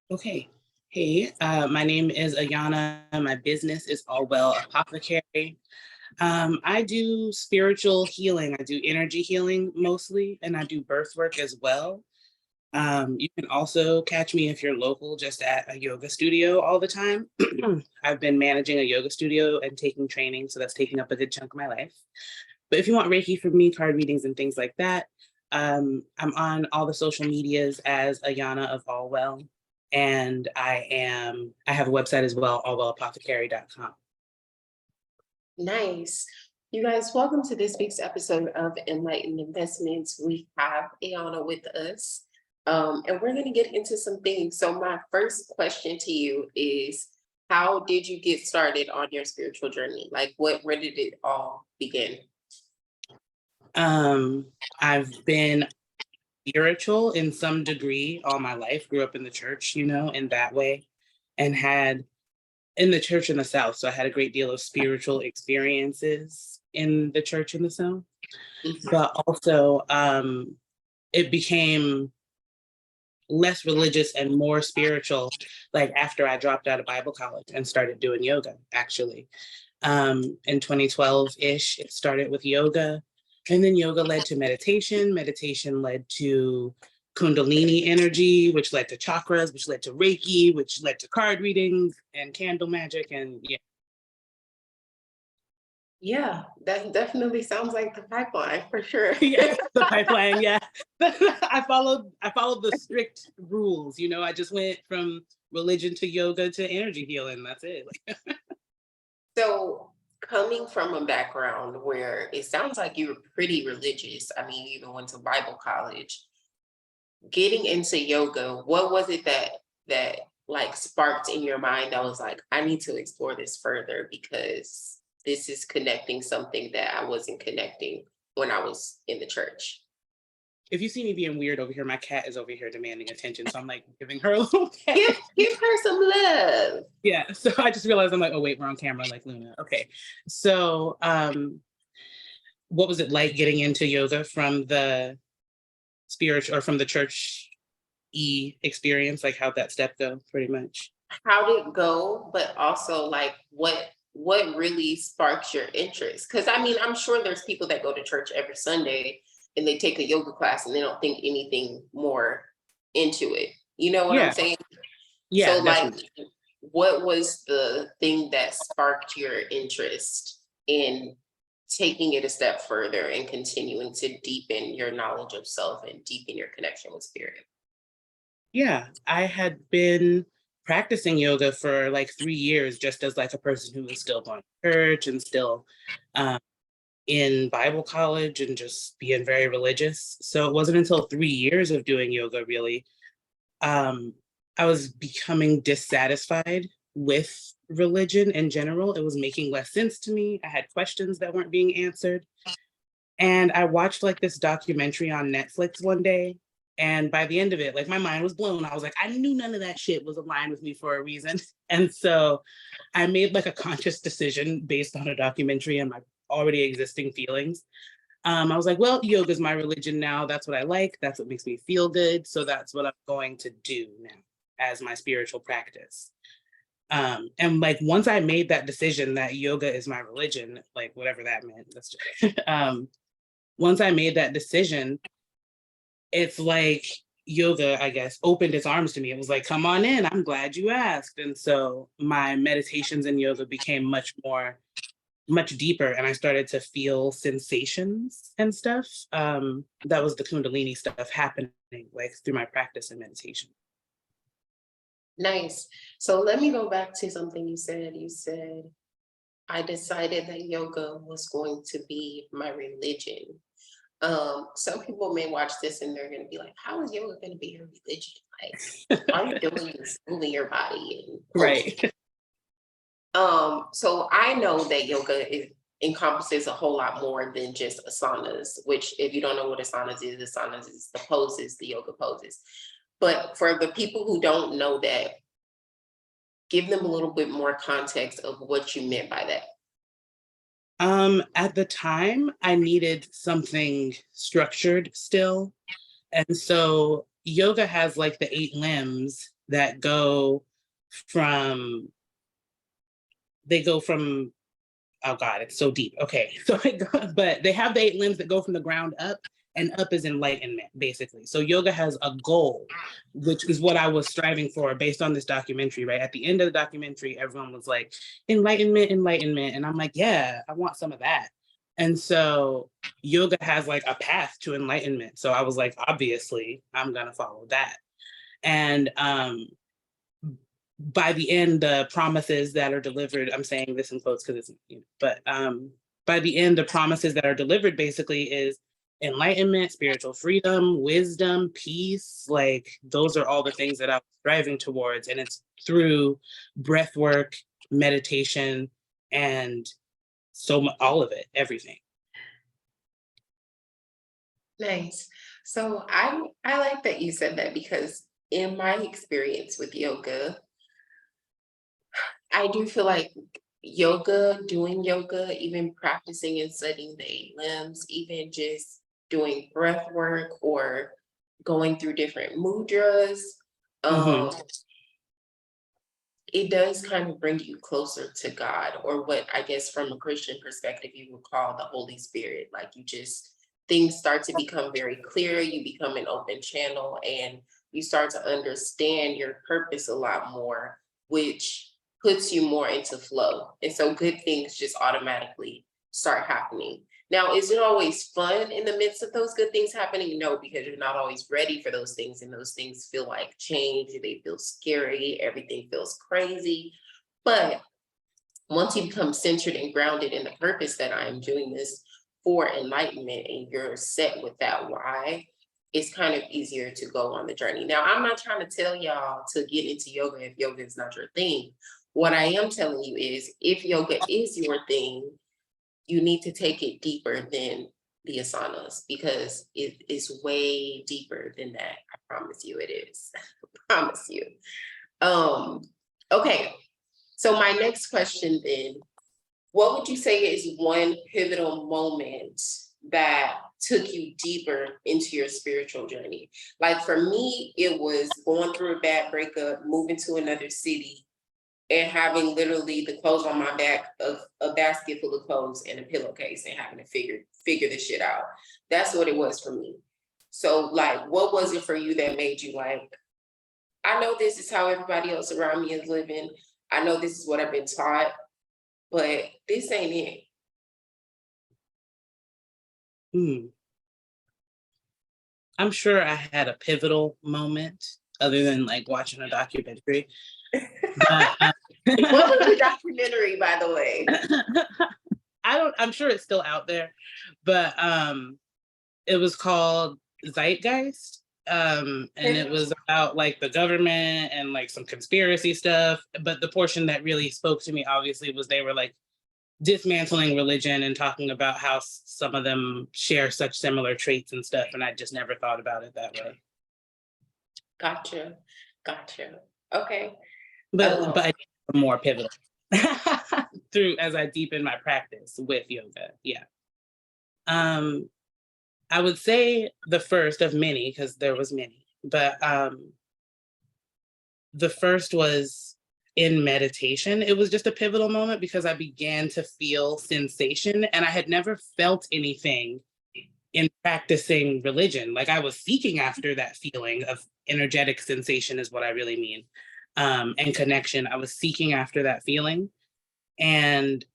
Okay. Hey, my name is Ayanna. My business is Allwell Apothecary. I do spiritual healing. I do energy healing mostly, and I do birth work as well. You can also catch me if you're local, just at a yoga studio all the time. I've been managing a yoga studio and taking training, so that's taking up a good chunk of my life. But if you want Reiki from me, card readings and things like that, I'm on all the social medias as Ayanna of Allwell. And I have a website as well, allwellapothecary.com. Nice. You guys, welcome to this week's episode of Enlightened Investments. We have Ayanna with us, and we're going to get into some things. So my first question to you is, how did you get started on your spiritual journey? Like, where did it all begin? I've been spiritual in some degree all my life, grew up in the church, in that way, and had in the church in the South. So I had a great deal of spiritual experiences in the church in the South. Mhm. But also it became less religious and more spiritual, like after I dropped out of Bible college and started doing yoga, actually. In 2012-ish, it started with yoga. And then yoga led to meditation. Meditation led to Kundalini energy, which led to chakras, which led to Reiki, which led to card readings and candle magic. And yeah. Yeah, that definitely sounds like the pipeline for sure. Yeah, the pipeline, yeah. I followed the strict rules, I just went from religion to yoga to energy healing. That's it. So, coming from a background where it sounds like you were pretty religious, I mean, you even went to Bible college, getting into yoga, what was it that like sparked in your mind that was like, I need to explore this further because this is connecting something that I wasn't connecting when I was in the church? If you see me being weird over here, my cat is over here demanding attention. So I'm like giving her a little cat. Give her some love. Yeah. So I just realized I'm like, oh wait, we're on camera like Luna. Okay. So what was it like getting into yoga from the spiritual or from the church experience? Like how'd that step go pretty much? How did it go? But also like what really sparks your interest? Because I mean, I'm sure there's people that go to church every Sunday and they take a yoga class and they don't think anything more into it. You know what I'm Yeah. saying? Yeah, So like, definitely. what was the thing that sparked your interest in taking it a step further and continuing to deepen your knowledge of self and deepen your connection with spirit? Yeah, I had been practicing yoga for like 3 years, just as like a person who was still going to church and still um, in Bible college and just being very religious. So it wasn't until 3 years of doing yoga really, um, I was becoming dissatisfied with religion in general. It was making less sense to me. I had questions that weren't being answered. And I watched like this documentary on Netflix one day. And by the end of it, like my mind was blown. I was like, I knew none of that shit was aligned with me for a reason. And so I made like a conscious decision based on a documentary and my already existing feelings. I was like, well, yoga is my religion now. That's what I like. That's what makes me feel good. So that's what I'm going to do now as my spiritual practice. And like once I made that decision that yoga is my religion, like whatever that meant, that's just, once I made that decision, it's like yoga, I guess, opened its arms to me. It was like, come on in. I'm glad you asked. And so my meditations in yoga became much deeper, and I started to feel sensations and stuff. That was the Kundalini stuff happening like through my practice and meditation. Nice. So let me go back to something you said. You said, I decided that yoga was going to be my religion. Some people may watch this and they're going to be like, how is yoga going to be your religion? Like, all you're doing is moving your body and posing. Right. So I know that encompasses a whole lot more than just asanas, which if you don't know what asanas is the poses, the yoga poses. But for the people who don't know that, give them a little bit more context of what you meant by that. At the time, I needed something structured still. And so yoga has like the 8 limbs, that go from, oh God, it's so deep. Okay. So but they have the 8 limbs that go from the ground up, and up is enlightenment, basically. So yoga has a goal, which is what I was striving for based on this documentary, right? At the end of the documentary, everyone was like, enlightenment, enlightenment. And I'm like, yeah, I want some of that. And so yoga has like a path to enlightenment. So I was like, obviously, I'm going to follow that. And by the end, the promises that are delivered, I'm saying this in quotes because it's, but by the end, the promises that are delivered basically is enlightenment, spiritual freedom, wisdom, peace. Like those are all the things that I'm striving towards. And it's through breath work, meditation, and all of it, everything. Nice. So I like that you said that, because in my experience with yoga, I do feel like doing yoga, even practicing and studying the 8 limbs, even just doing breath work or going through different mudras, Mm-hmm. it does kind of bring you closer to God, or what I guess from a Christian perspective you would call the Holy Spirit. Like things start to become very clear, you become an open channel, and you start to understand your purpose a lot more, which puts you more into flow. And so good things just automatically start happening. Now, is it always fun in the midst of those good things happening? No, because you're not always ready for those things. And those things feel like change, they feel scary, everything feels crazy. But once you become centered and grounded in the purpose that I am doing this for enlightenment, and you're set with that why, it's kind of easier to go on the journey. Now, I'm not trying to tell y'all to get into yoga if yoga is not your thing. What I am telling you is, if yoga is your thing, you need to take it deeper than the asanas, because it is way deeper than that. I promise you it is. I promise you. Okay. So my next question then, what would you say is one pivotal moment that took you deeper into your spiritual journey? Like for me, it was going through a bad breakup, moving to another city, and having literally the clothes on my back of a basket full of clothes and a pillowcase, and having to figure this shit out. That's what it was for me. So like, what was it for you that made you like, I know this is how everybody else around me is living. I know this is what I've been taught, but this ain't it. I'm sure I had a pivotal moment other than like watching a documentary. But, what was the documentary, by the way? I'm sure it's still out there, but it was called Zeitgeist. And it was about like the government and like some conspiracy stuff. But the portion that really spoke to me, obviously, was they were like dismantling religion and talking about how some of them share such similar traits and stuff. And I just never thought about it that way. Gotcha. Okay. But I more pivotal through as I deepen my practice with yoga. Yeah. I would say the first of many, because there was many, but the first was in meditation. It was just a pivotal moment because I began to feel sensation, and I had never felt anything in practicing religion. Like I was seeking after that feeling of energetic sensation is what I really mean. And connection. I was seeking after that feeling and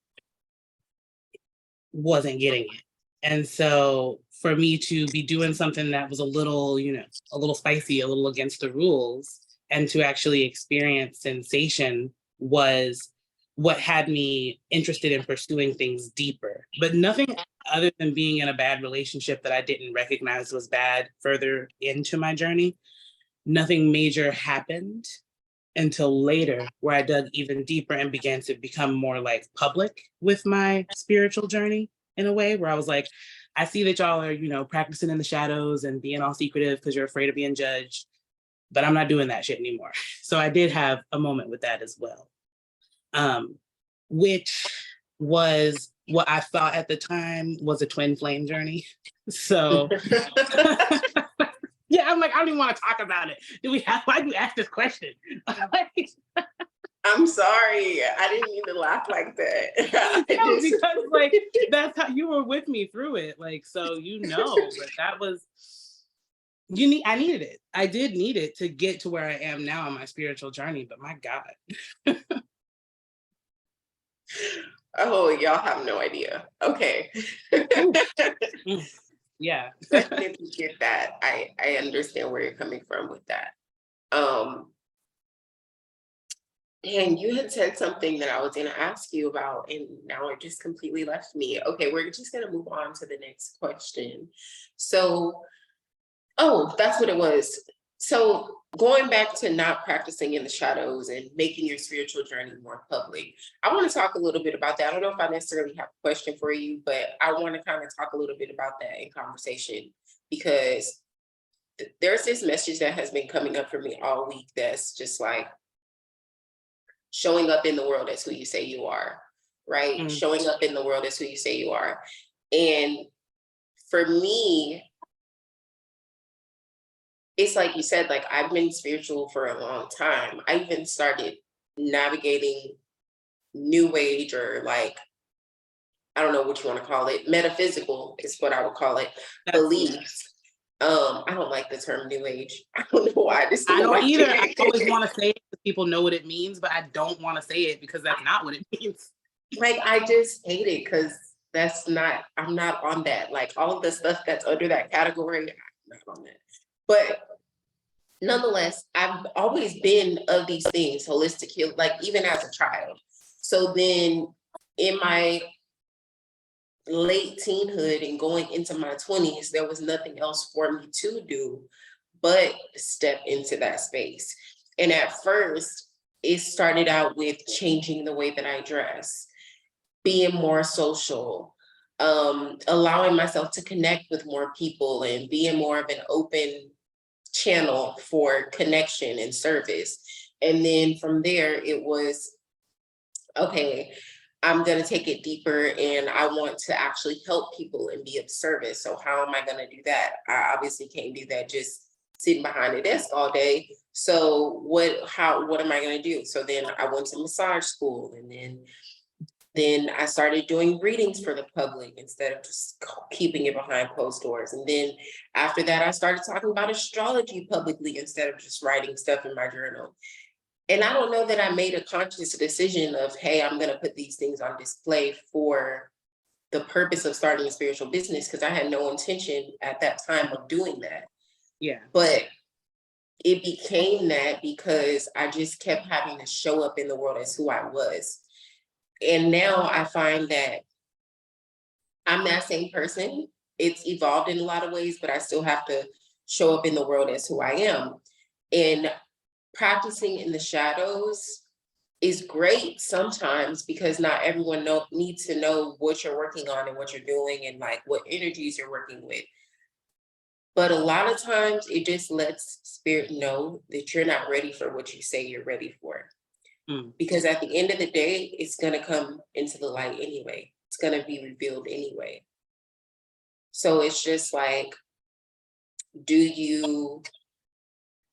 wasn't getting it. And so for me to be doing something that was a little, a little spicy, a little against the rules, and to actually experience sensation was what had me interested in pursuing things deeper. But nothing other than being in a bad relationship that I didn't recognize was bad further into my journey. Nothing major happened until later, where I dug even deeper and began to become more like public with my spiritual journey in a way, where I was like, I see that y'all are, practicing in the shadows and being all secretive because you're afraid of being judged, but I'm not doing that shit anymore. So I did have a moment with that as well, which was what I thought at the time was a twin flame journey. So yeah, I'm like, I don't even want to talk about it. Why do you ask this question? I'm sorry. I didn't mean to laugh like that. No, because like that's how you were with me through it. Like, so but that was I needed it. I did need it to get to where I am now on my spiritual journey, but my God. Oh, y'all have no idea. Okay. Mm, yeah. Definitely get that. I understand where you're coming from with that. Um, and you had said something that I was going to ask you about, and now it just completely left me. Okay, we're just going to move on to the next question. So, oh, that's what it was. So, going back to not practicing in the shadows and making your spiritual journey more public, I want to talk a little bit about that. I don't know if I necessarily have a question for you, but I want to kind of talk a little bit about that in conversation, because there's this message that has been coming up for me all week that's just like, showing up in the world as who you say you are, right? Mm, Showing up in the world as who you say you are. And for me, it's like you said, like I've been spiritual for a long time. I even started navigating new age, or like, I don't know what you want to call it, metaphysical is what I would call it, yeah. beliefs. I don't like the term new age. I don't know why, I just I don't don't like either. I always it. want to say it because people know what it means, but I don't want to say it because that's not what it means. Like, I just hate it because I'm not on that. Like, all of the stuff that's under that category, I'm not on that. But nonetheless, I've always been of these things, holistic heal, like even as a child. So then in my late teenhood and going into my 20s, there was nothing else for me to do but step into that space. And at first, it started out with changing the way that I dress, being more social, allowing myself to connect with more people and being more of an open channel for connection and service. And then from there, it was, okay, I'm going to take it deeper and I want to actually help people and be of service. So how am I going to do that? I obviously can't do that just sitting behind a desk all day. So what am I going to do? So then I went to massage school, and then I started doing readings for the public instead of just keeping it behind closed doors. And then after that, I started talking about astrology publicly instead of just writing stuff in my journal. And I don't know that I made a conscious decision of, hey, I'm going to put these things on display for the purpose of starting a spiritual business, because I had no intention at that time of doing that. Yeah. But it became that because I just kept having to show up in the world as who I was. And now I find that I'm that same person. It's evolved in a lot of ways, but I still have to show up in the world as who I am. And practicing in the shadows is great sometimes, because not everyone needs to know what you're working on and what you're doing and like what energies you're working with. But a lot of times it just lets spirit know that you're not ready for what you say you're ready for. Mm. Because at the end of the day, it's going to come into the light anyway. It's going to be revealed anyway. So it's just like, do you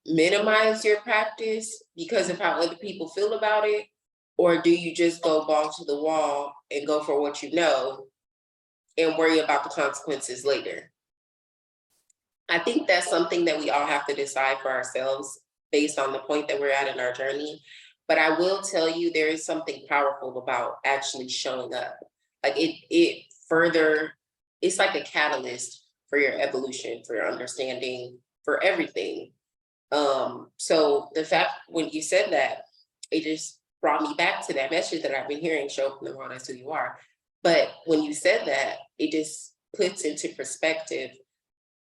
minimize your practice because of how other people feel about it? Or do you just go ball to the wall and go for what you know and worry about the consequences later? I think that's something that we all have to decide for ourselves based on the point that we're at in our journey. But I will tell you, there is something powerful about actually showing up. Like it further, it's like a catalyst for your evolution, for your understanding, for everything. So the fact when you said that, it just brought me back to that message that I've been hearing, show up in the world as who you are. But when you said that, it just puts into perspective,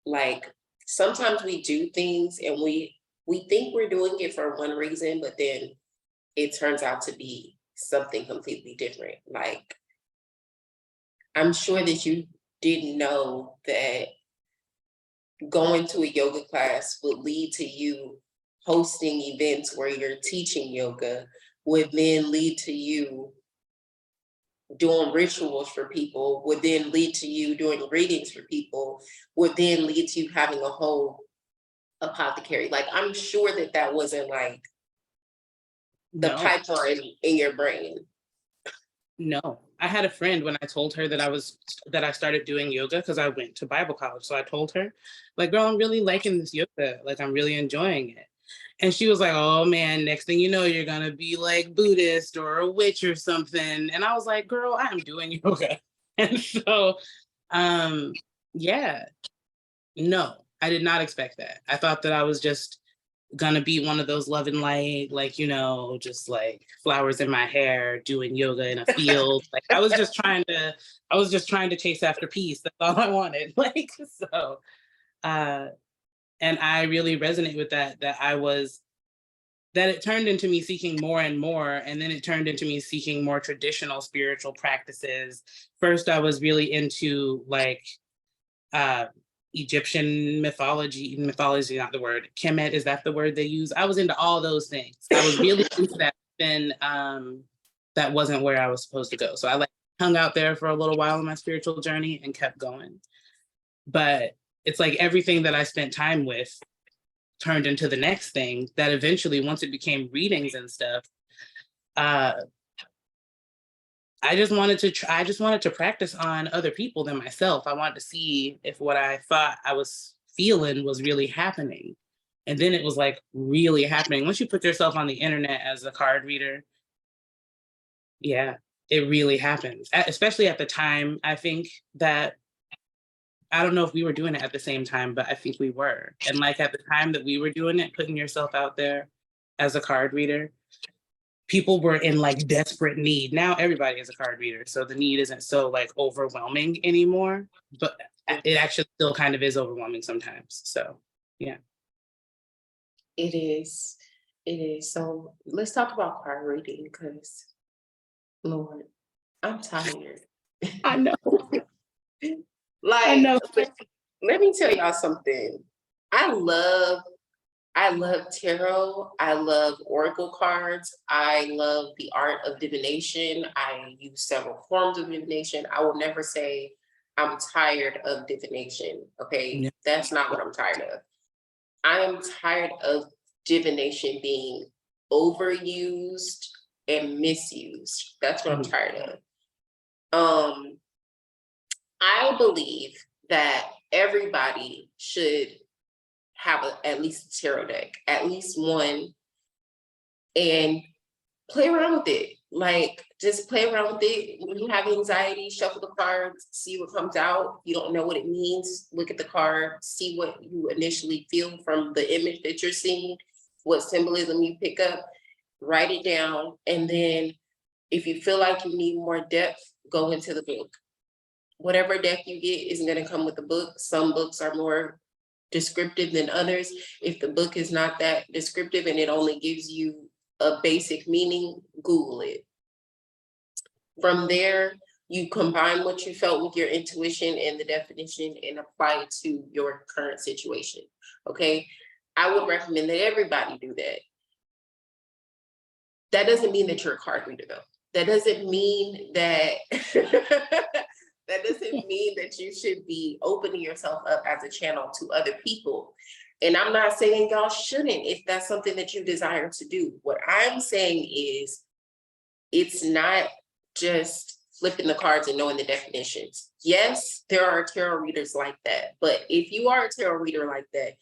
like sometimes we do things and we think we're doing it for one reason, but then it turns out to be something completely different. Like, I'm sure that you didn't know that going to a yoga class would lead to you hosting events where you're teaching yoga, would then lead to you doing rituals for people, would then lead to you doing readings for people, would then lead to you having a whole apothecary? Like, I'm sure that that wasn't like the No, pipeline in your brain. no. I had a friend when I told her that I started doing yoga because I went to Bible college. So I told her, like, girl, I'm really liking this yoga. Like, I'm really enjoying it. And she was like, oh man, next thing you know, you're gonna be like Buddhist or a witch or something. And I was like, girl, I'm doing yoga. And so yeah, no, I did not expect that. I thought that I was just gonna be one of those love and light, like, just like flowers in my hair, doing yoga in a field. Like I was just trying to chase after peace. That's all I wanted. Like, so uh and I really resonate with that it turned into me seeking more and more, and then it turned into me seeking more traditional spiritual practices. First I was really into like uh Egyptian mythology, not the word. Kemet, is that the word they use? I was into all those things. I was really into that. Then that wasn't where I was supposed to go. So I like hung out there for a little while in my spiritual journey and kept going. But it's like everything that I spent time with turned into the next thing that eventually, once it became readings and stuff, uh I just wanted to practice on other people than myself. I wanted to see if what I thought I was feeling was really happening. And then it was like really happening. Once you put yourself on the internet as a card reader, yeah, it really happens. Especially at the time, I think that I don't know if we were doing it at the same time, but I think we were. And like at the time that we were doing it, putting yourself out there as a card reader, people were in like desperate need. Now everybody is a card reader, so the need isn't so like overwhelming anymore, but it actually still kind of is overwhelming sometimes. So yeah. It is. It is. So let's talk about card reading because, Lord, I'm tired. I know. I Like, know. let me tell y'all something. I love I love tarot. I love oracle cards. I love the art of divination. I use several forms of divination. I will never say I'm tired of divination. Okay. Yeah. That's not what I'm tired of. I am tired of divination being overused and misused. That's what I'm Mhm. tired of. Um, I believe that everybody should have at least a tarot deck, at least one, and play around with it. Like, just play around with it. When you have anxiety, shuffle the cards, see what comes out. You don't know what it means. Look at the card, see what you initially feel from the image that you're seeing, what symbolism you pick up, write it down. And then if you feel like you need more depth, go into the book. Whatever deck you get isn't going to come with the book. Some books are more descriptive than others. If the book is not that descriptive and it only gives you a basic meaning, Google it. From there, you combine what you felt with your intuition and the definition and apply it to your current situation. Okay. I would recommend that everybody do that. That doesn't mean that you're a card reader, though. That doesn't mean that that doesn't mean that you should be opening yourself up as a channel to other people. And I'm not saying y'all shouldn't if that's something that you desire to do. What I'm saying is it's not just flipping the cards and knowing the definitions. Yes, there are tarot readers like that. But if you are a tarot reader like that,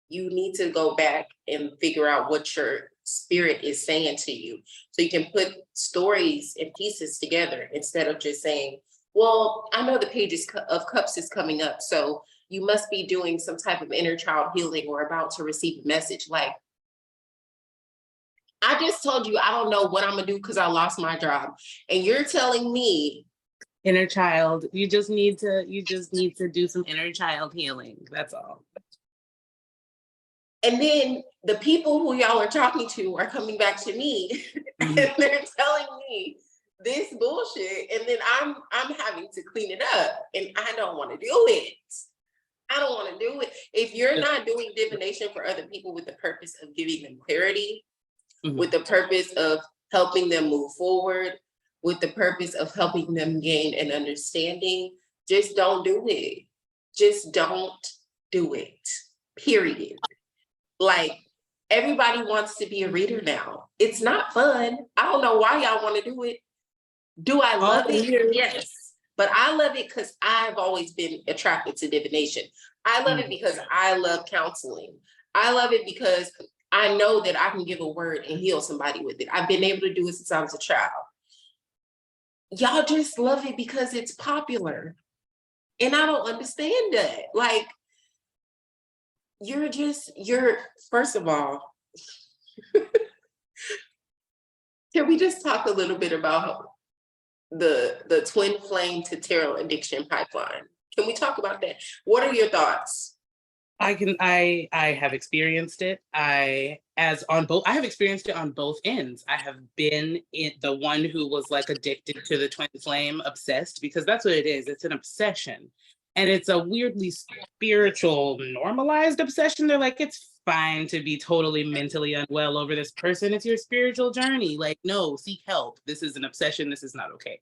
you need to go back and figure out what your spirit is saying to you. So you can put stories and pieces together instead of just saying, well, I know the pages of cups is coming up, so you must be doing some type of inner child healing or about to receive a message. Like, I just told you I don't know what I'm gonna do because I lost my job. And you're telling me Inner child. You just need to do some inner child healing. That's all. and then the people who y'all are talking to are coming back to me Mhm. and they're telling me this bullshit, and then I'm having to clean it up, and I don't want to do it. I don't want to do it. If you're not doing divination for other people with the purpose of giving them clarity, Mhm. with the purpose of helping them move forward, with the purpose of helping them gain an understanding, just don't do it. Just don't do it. Period. Like, everybody wants to be a reader now. It's not fun. I don't know why y'all want to do it. Do I All love the it? years. Yes. But I love it because I've always been attracted to divination. I love it because I love counseling. I love it because I know that I can give a word and heal somebody with it. I've been able to do it since I was a child. Y'all just love it because it's popular. And I don't understand that. Like, you're, first of all, can we just talk a little bit about the twin flame to tarot addiction pipeline? Can we talk about that? What are your thoughts? I have experienced it. I have experienced it on both ends. I have been the one who was like addicted to the twin flame, obsessed, because that's what it is. It's an obsession. And it's a weirdly spiritual, normalized obsession. They're like, it's fine to be totally mentally unwell over this person. It's your spiritual journey. Like, no, seek help. This is an obsession. This is not okay.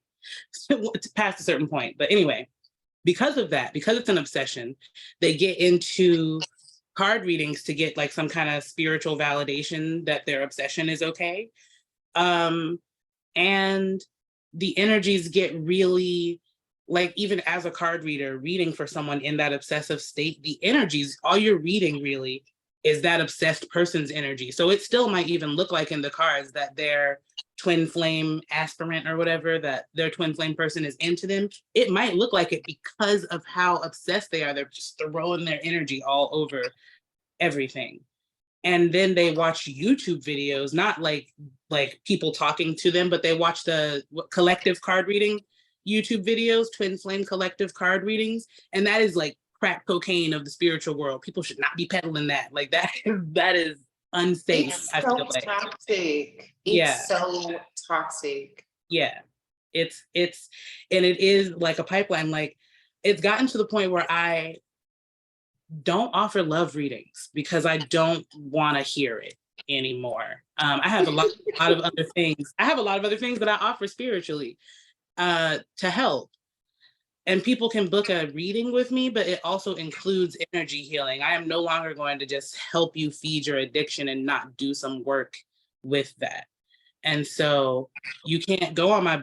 Past a certain point. But anyway, because of that, because it's an obsession, they get into card readings to get like some kind of spiritual validation that their obsession is okay. And the energies get really, like, even as a card reader, reading for someone in that obsessive state, the energies, all you're reading really is that obsessed person's energy. So it still might even look like in the cards that their twin flame aspirant or whatever, that their twin flame person is into them. It might look like it because of how obsessed they are. They're just throwing their energy all over everything. And then they watch YouTube videos, not like people talking to them, but they watch the collective card reading YouTube videos, twin flame collective card readings, and that is like crack cocaine of the spiritual world. People should not be peddling that. Like that is unsafe. It's I so feel like. toxic. Yeah, It's so toxic. yeah. It's and it is like a pipeline. Like, it's gotten to the point where I don't offer love readings because I don't want to hear it anymore. I have a lot of other things. I have a lot of other things that I offer spiritually to help. And people can book a reading with me, but it also includes energy healing. I am no longer going to just help you feed your addiction and not do some work with that. And so you can't go on my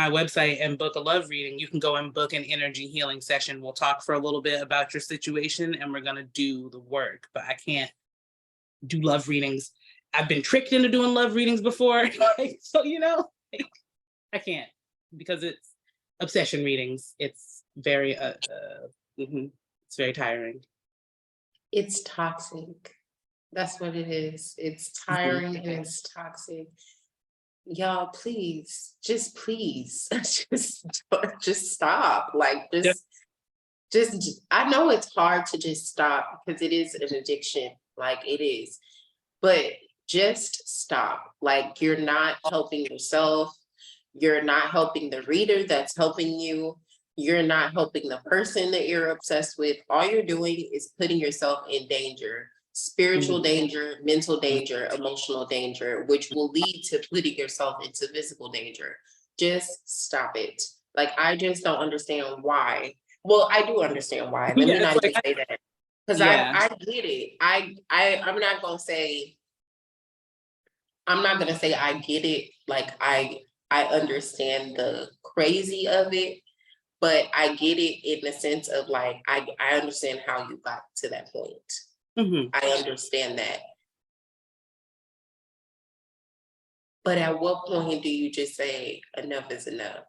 website and book a love reading. You can go and book an energy healing session. We'll talk for a little bit about your situation and we're going to do the work, but I can't do love readings. I've been tricked into doing love readings before. So, like, I can't, because it's obsession readings. It's very, it's very tiring. It's toxic. That's what it is. It's tiring and it's toxic. Y'all, please, just please, just stop. Like, just, I know it's hard to just stop because it is an addiction, like it is, but just stop. Like, you're not helping yourself. You're not helping the reader that's helping you. You're not helping the person that you're obsessed with. All you're doing is putting yourself in danger. Spiritual danger, mental danger, emotional danger, which will lead to putting yourself into physical danger. Just stop it. Like, I just don't understand why. Well, I do understand why. Let me Yeah, not like, even say that. Because yeah. I get it. I'm not gonna say, I get it. Like, I understand the crazy of it, but I get it in the sense of, like, I understand how you got to that point. I understand that. But at what point do you just say enough is enough?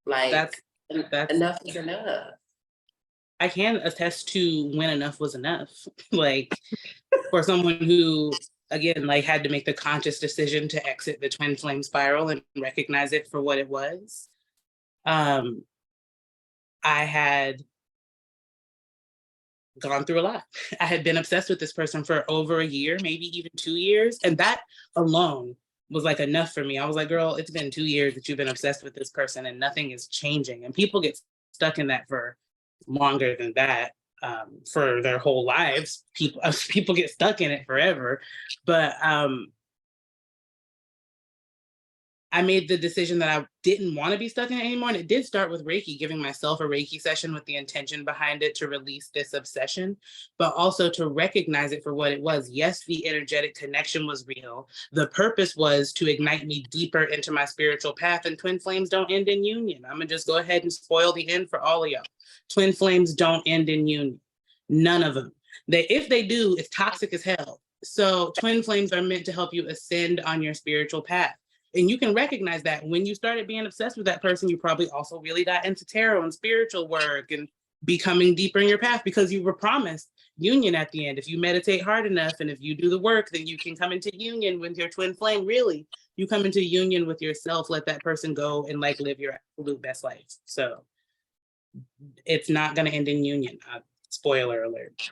Like, that's enough is enough. I can attest to when enough was enough. Like, for someone who, again, like, had to make the conscious decision to exit the twin flame spiral and recognize it for what it was. I had gone through a lot. I had been obsessed with this person for over a year, maybe even 2 years. And that alone was like enough for me. I was like, girl, it's been 2 years that you've been obsessed with this person and nothing is changing. And people get stuck in that for longer than that, for their whole lives. People get stuck in it forever. But I made the decision that I didn't want to be stuck in it anymore. And it did start with Reiki, giving myself a Reiki session with the intention behind it to release this obsession, but also to recognize it for what it was. Yes, the energetic connection was real. The purpose was to ignite me deeper into my spiritual path, and twin flames don't end in union. I'm going to just go ahead and spoil the end for all of y'all. Twin flames don't end in union. None of them. If they do, it's toxic as hell. So twin flames are meant to help you ascend on your spiritual path. And you can recognize that when you started being obsessed with that person, you probably also really got into tarot and spiritual work and becoming deeper in your path, because you were promised union at the end. If you meditate hard enough and if you do the work, then you can come into union with your twin flame. Really, you come into union with yourself, let that person go and like live your absolute best life. So it's not going to end in union. Spoiler alert.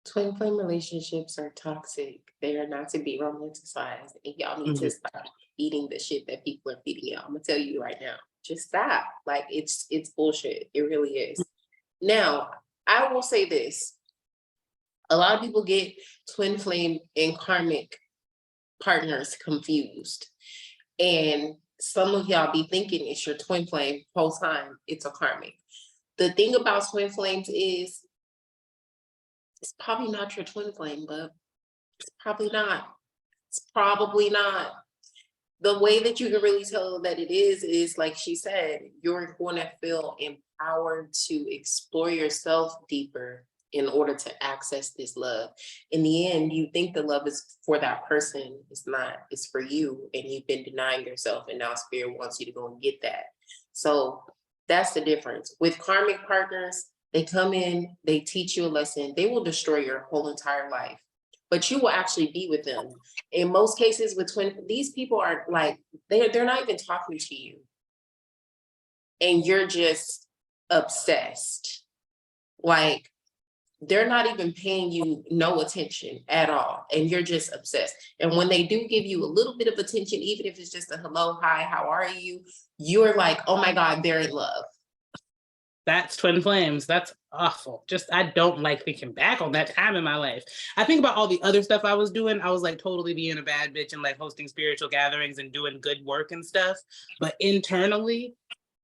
Twin flame relationships are toxic. They are not to be romanticized. And y'all need to stop eating the shit that people are feeding y'all. I'm gonna tell you right now. Just stop. Like it's bullshit. It really is. Now, I will say this. A lot of people get twin flame and karmic partners confused. And some of y'all be thinking it's your twin flame whole time. It's a karmic. The thing about twin flames is it's probably not your twin flame, but it's probably not. It's probably not. The way that you can really tell that it is like she said, you're going to feel empowered to explore yourself deeper in order to access this love. In the end, you think the love is for that person. It's not. It's for you. And you've been denying yourself. And now spirit wants you to go and get that. So that's the difference. With karmic partners, they come in, they teach you a lesson. They will destroy your whole entire life, but you will actually be with them. In most cases with these people are like, they're not even talking to you. And you're just obsessed. Like, they're not even paying you no attention at all. And you're just obsessed. And when they do give you a little bit of attention, even if it's just a hello, hi, how are you? You're like, oh my God, they're in love. That's twin flames. That's awful. Just, I don't like thinking back on that time in my life. I think about all the other stuff I was doing. I was like totally being a bad bitch and like hosting spiritual gatherings and doing good work and stuff. But internally,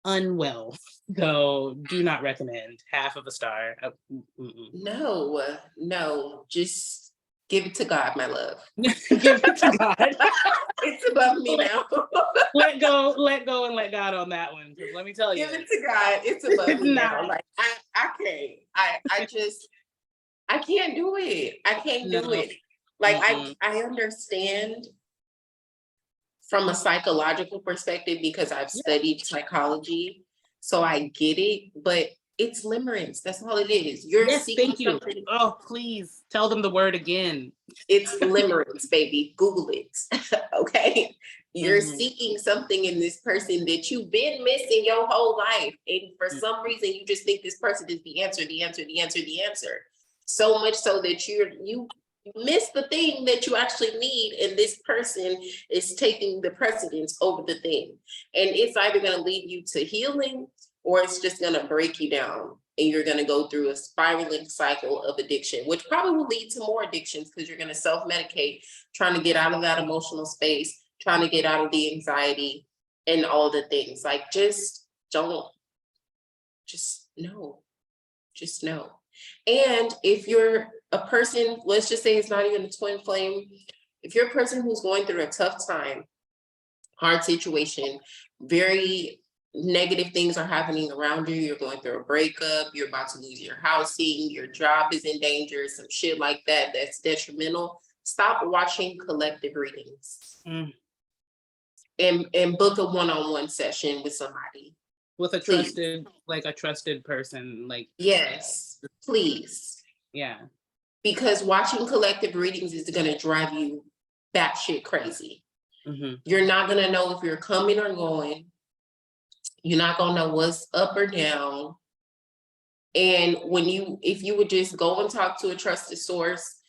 unwell. So do not recommend. Half of a star. No, just give it to God, my love. Give it to God. It's above me now. let go, and let God on that one. Because let me tell you. Give it to God. It's above me now. Not. Like I can't. I can't do it. I can't do it. Like I understand from a psychological perspective because I've studied psychology. So I get it, but it's limerence. That's all it is. You're seeking something. Oh, please tell them the word again. It's limerence, baby. Google it. Okay. You're seeking something in this person that you've been missing your whole life. And for some reason, you just think this person is the answer. So much so that you miss the thing that you actually need. And this person is taking the precedence over the thing. And it's either going to lead you to healing or it's just going to break you down. And you're going to go through a spiraling cycle of addiction, which probably will lead to more addictions because you're going to self-medicate, trying to get out of that emotional space, trying to get out of the anxiety and all the things. Like, just no. And if you're a person, let's just say it's not even a twin flame, if you're a person who's going through a tough time, hard situation, very negative things are happening around you, you're going through a breakup, you're about to lose your housing, your job is in danger, some shit like that, that's detrimental, stop watching collective readings. And book a one-on-one session with somebody. With a trusted, like a trusted person, like. Yes, please. Yeah. Because watching collective readings is gonna drive you batshit crazy. You're not gonna know if you're coming or going. You're not gonna know what's up or down. And if you would just go and talk to a trusted source,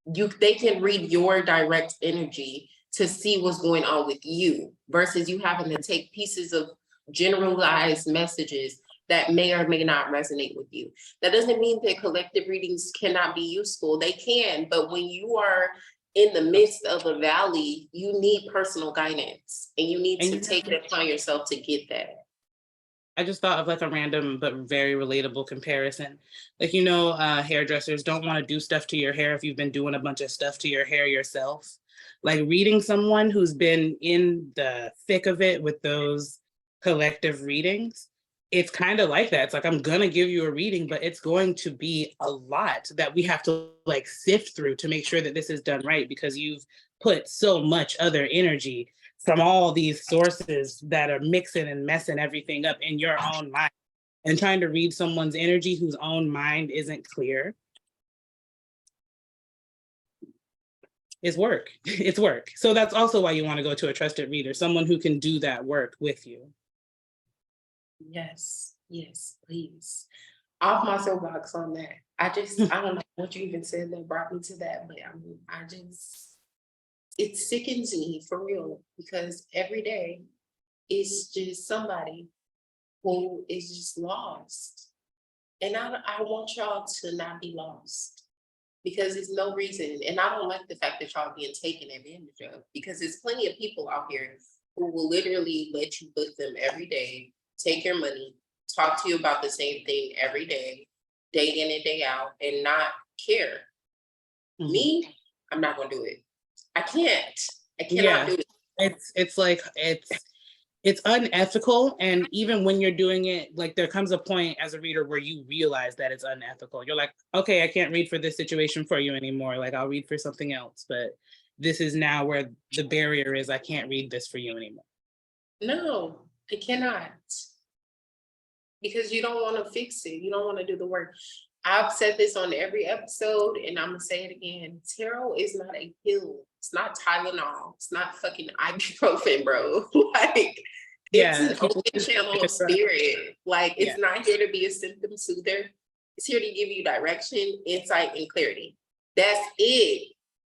they can read your direct energy to see what's going on with you versus you having to take pieces of generalized messages that may or may not resonate with you. That doesn't mean that collective readings cannot be useful. They can, but when you are in the midst of a valley, you need personal guidance, and you need And to take it upon yourself to get that. I just thought of like a random but very relatable comparison. Like, hairdressers don't want to do stuff to your hair if you've been doing a bunch of stuff to your hair yourself. Like reading someone who's been in the thick of it with those collective readings, it's kind of like that. It's like, I'm going to give you a reading, but it's going to be a lot that we have to like sift through to make sure that this is done right, because you've put so much other energy from all these sources that are mixing and messing everything up in your own mind, and trying to read someone's energy whose own mind isn't clear is work. It's work. So that's also why you want to go to a trusted reader, someone who can do that work with you. Yes, yes, please. Off my soapbox on that. I don't know what you even said that brought me to that, but it sickens me for real, because every day it's just somebody who is just lost. And I want y'all to not be lost, because there's no reason. And I don't like the fact that y'all being taken advantage of, because there's plenty of people out here who will literally let you book them every day, take your money, talk to you about the same thing every day in and day out, and not care. Mhm. Me, I'm not gonna do it. I can't. I cannot Yeah. do it. It's like it's unethical. And even when you're doing it, like there comes a point as a reader where you realize that it's unethical. You're like, okay, I can't read for this situation for you anymore. Like I'll read for something else. But this is now where the barrier is. I can't read this for you anymore. No, I cannot. Because you don't want to fix it. You don't want to do the work. I've said this on every episode, and I'm gonna say it again. Tarot is not a pill. It's not Tylenol. It's not fucking ibuprofen, bro. Like, it's Yeah. an open channel of spirit. Like, it's not here to be a symptom soother. It's here to give you direction, insight, and clarity. That's it.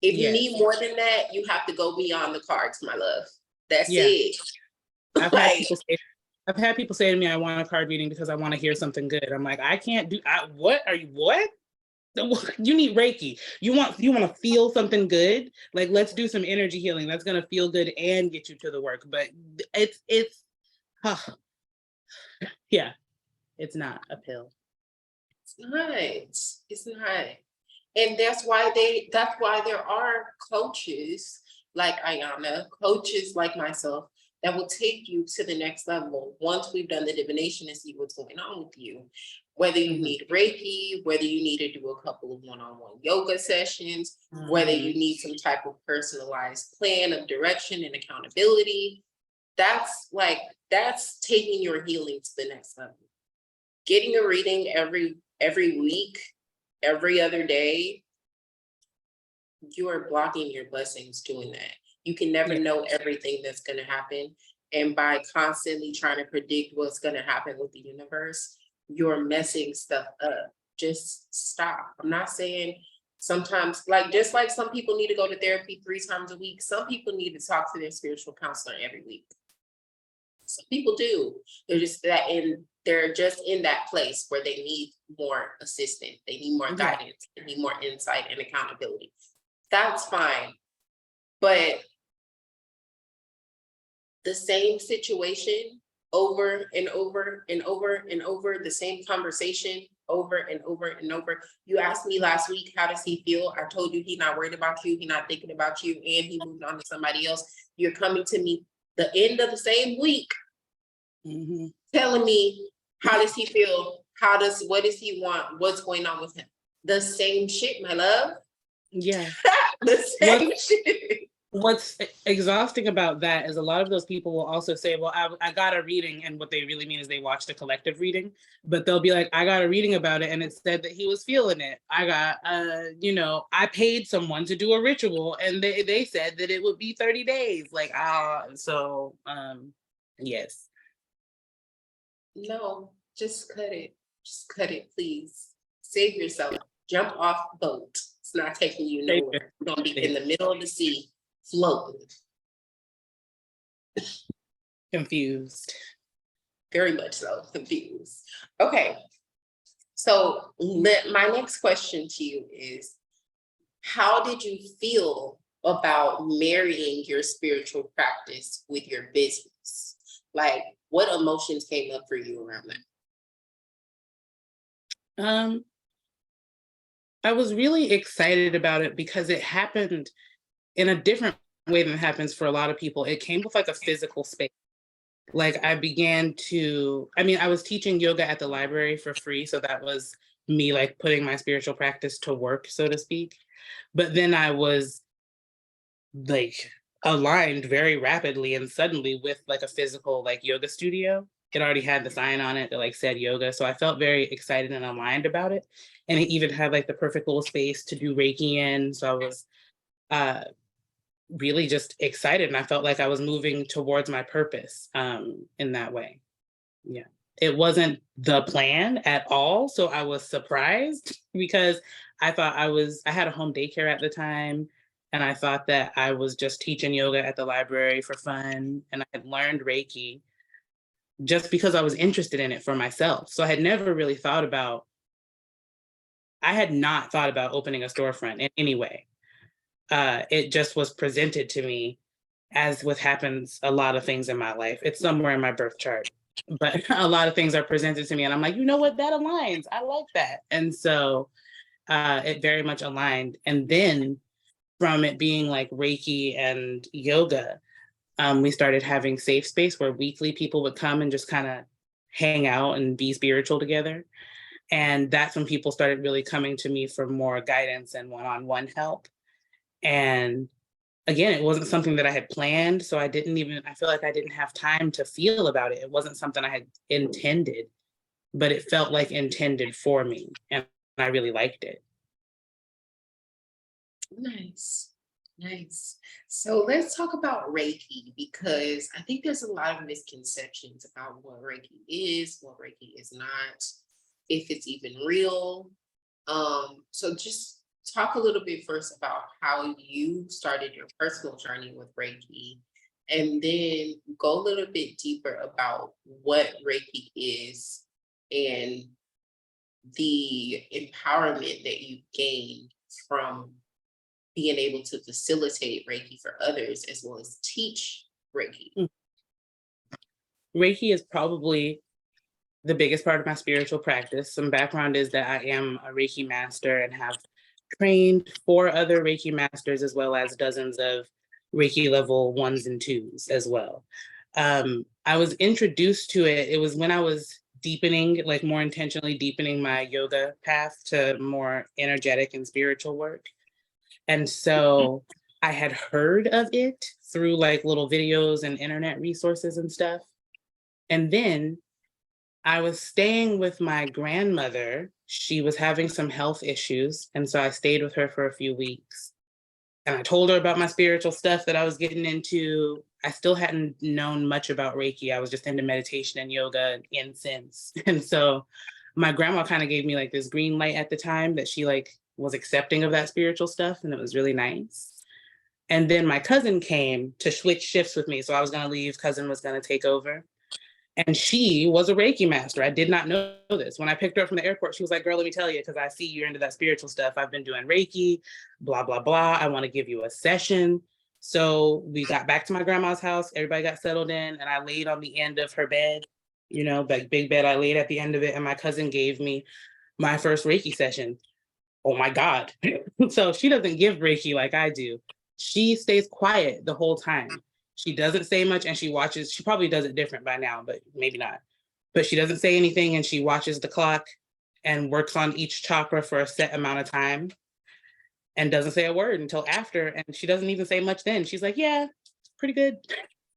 If you need more than that, you have to go beyond the cards, my love. That's it. I've had people say to me, I want a card reading because I want to hear something good. I'm like, I can't do what? You need Reiki. You want to feel something good? Like, let's do some energy healing. That's gonna feel good and get you to the work. But it's yeah, it's not a pill. It's not. It's not. And that's why there are coaches like Ayanna, coaches like myself, that will take you to the next level once we've done the divination and see what's going on with you. Whether you need Reiki, whether you need to do a couple of one-on-one yoga sessions, whether you need some type of personalized plan of direction and accountability. That's taking your healing to the next level. Getting a reading every week, every other day, you are blocking your blessings doing that. You can never know everything that's going to happen. And by constantly trying to predict what's going to happen with the universe, you're messing stuff up. Just stop. I'm not saying sometimes, just like some people need to go to therapy 3 times a week, some people need to talk to their spiritual counselor every week. Some people do. They're just in that place where they need more assistance. They need more guidance. They need more insight and accountability. That's fine. But the same situation over and over and over and over, the same conversation over and over and over. You asked me last week, how does he feel? I told you he's not worried about you. He's not thinking about you, and he moved on to somebody else. You're coming to me the end of the same week, telling me, how does he feel? What does he want? What's going on with him? The same shit, my love. Yeah. The same shit. What's exhausting about that is a lot of those people will also say, well, I got a reading, and what they really mean is they watched a collective reading, but they'll be like, I got a reading about it and it said that he was feeling it. I got, I paid someone to do a ritual and they said that it would be 30 days. Like, yes. No, just cut it. Just cut it, please. Save yourself. Jump off the boat. It's not taking you nowhere. You're gonna be in the middle of the sea, floating. Confused. Very much so, confused. Okay. So my next question to you is, how did you feel about marrying your spiritual practice with your business? Like, what emotions came up for you around that? Um, I was really excited about it because it happened in a different way than it happens for a lot of people. It came with like a physical space. Like I began to, I mean, I was teaching yoga at the library for free. So that was me like putting my spiritual practice to work, so to speak. But then I was like aligned very rapidly and suddenly with like a physical like yoga studio. It already had the sign on it that like said yoga. So I felt very excited and aligned about it. And it even had like the perfect little space to do Reiki in. So I was uh really just excited and I felt like I was moving towards my purpose in that way. Yeah. It wasn't the plan at all. So I was surprised because I had a home daycare at the time. And I thought that I was just teaching yoga at the library for fun. And I had learned Reiki just because I was interested in it for myself. So I had never really I had not thought about opening a storefront in any way. It just was presented to me as what happens a lot of things in my life. It's somewhere in my birth chart, but a lot of things are presented to me, and I'm like, you know what, that aligns. I like that, and so it very much aligned. And then from it being like Reiki and yoga, we started having safe space where weekly people would come and just kind of hang out and be spiritual together. And that's when people started really coming to me for more guidance and one-on-one help. And again, it wasn't something that I had planned. So I feel like I didn't have time to feel about it. It wasn't something I had intended, but it felt like intended for me. And I really liked it. Nice. Nice. So let's talk about Reiki because I think there's a lot of misconceptions about what Reiki is, what Reiki is not, if it's even real. So just talk a little bit first about how you started your personal journey with Reiki, and then go a little bit deeper about what Reiki is and the empowerment that you gain from being able to facilitate Reiki for others as well as teach Reiki. Mm. Reiki is probably the biggest part of my spiritual practice. Some background is that I am a Reiki master and have trained 4 other Reiki masters, as well as dozens of Reiki level ones and twos as well. I was introduced to it. It was when I was deepening, like more intentionally deepening my yoga path to more energetic and spiritual work. And so I had heard of it through like little videos and internet resources and stuff. And then I was staying with my grandmother. She was having some health issues. And so I stayed with her for a few weeks. And I told her about my spiritual stuff that I was getting into. I still hadn't known much about Reiki. I was just into meditation and yoga and incense. And so my grandma kind of gave me like this green light at the time that she like was accepting of that spiritual stuff. And it was really nice. And then my cousin came to switch shifts with me. So I was going to leave, cousin was going to take over. And she was a Reiki master. I did not know this. When I picked her up from the airport, she was like, girl, let me tell you, because I see you're into that spiritual stuff. I've been doing Reiki, blah, blah, blah. I want to give you a session. So we got back to my grandma's house. Everybody got settled in, and I laid on the end of her bed, like big bed. I laid at the end of it, and my cousin gave me my first Reiki session. Oh my God. So she doesn't give Reiki like I do. She stays quiet the whole time. She doesn't say much and she watches. She probably does it different by now, but maybe not. But she doesn't say anything and she watches the clock and works on each chakra for a set amount of time and doesn't say a word until after. And she doesn't even say much then. She's like, yeah, it's pretty good.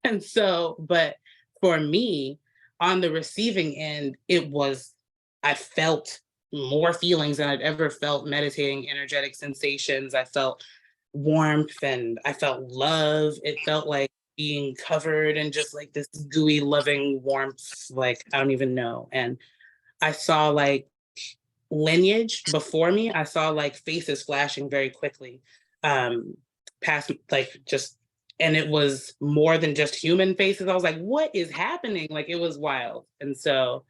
And so, but for me, on the receiving end, I felt more feelings than I'd ever felt meditating, energetic sensations. I felt warmth and I felt love. It felt like being covered in just like this gooey, loving warmth. Like, I don't even know. And I saw like lineage before me. I saw like faces flashing very quickly, past like just, and it was more than just human faces. I was like, what is happening? Like, it was wild. And so,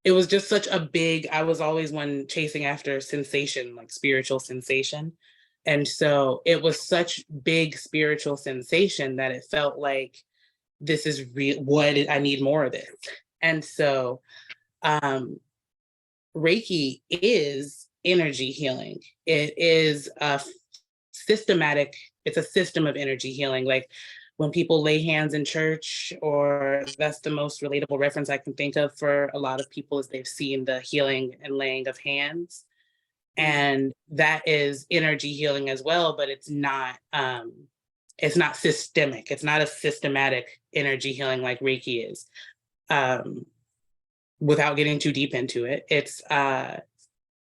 it was just such a big, I was always one chasing after sensation, like spiritual sensation. And so it was such big spiritual sensation that it felt like this is what I need more of this. And so um, Reiki is energy healing. It is a systematic, it's a system of energy healing. Like when people lay hands in church, or that's the most relatable reference I can think of for a lot of people, is they've seen the healing and laying of hands. And that is energy healing as well, but it's not systemic. It's not a systematic energy healing like Reiki is. Without getting too deep into it, it's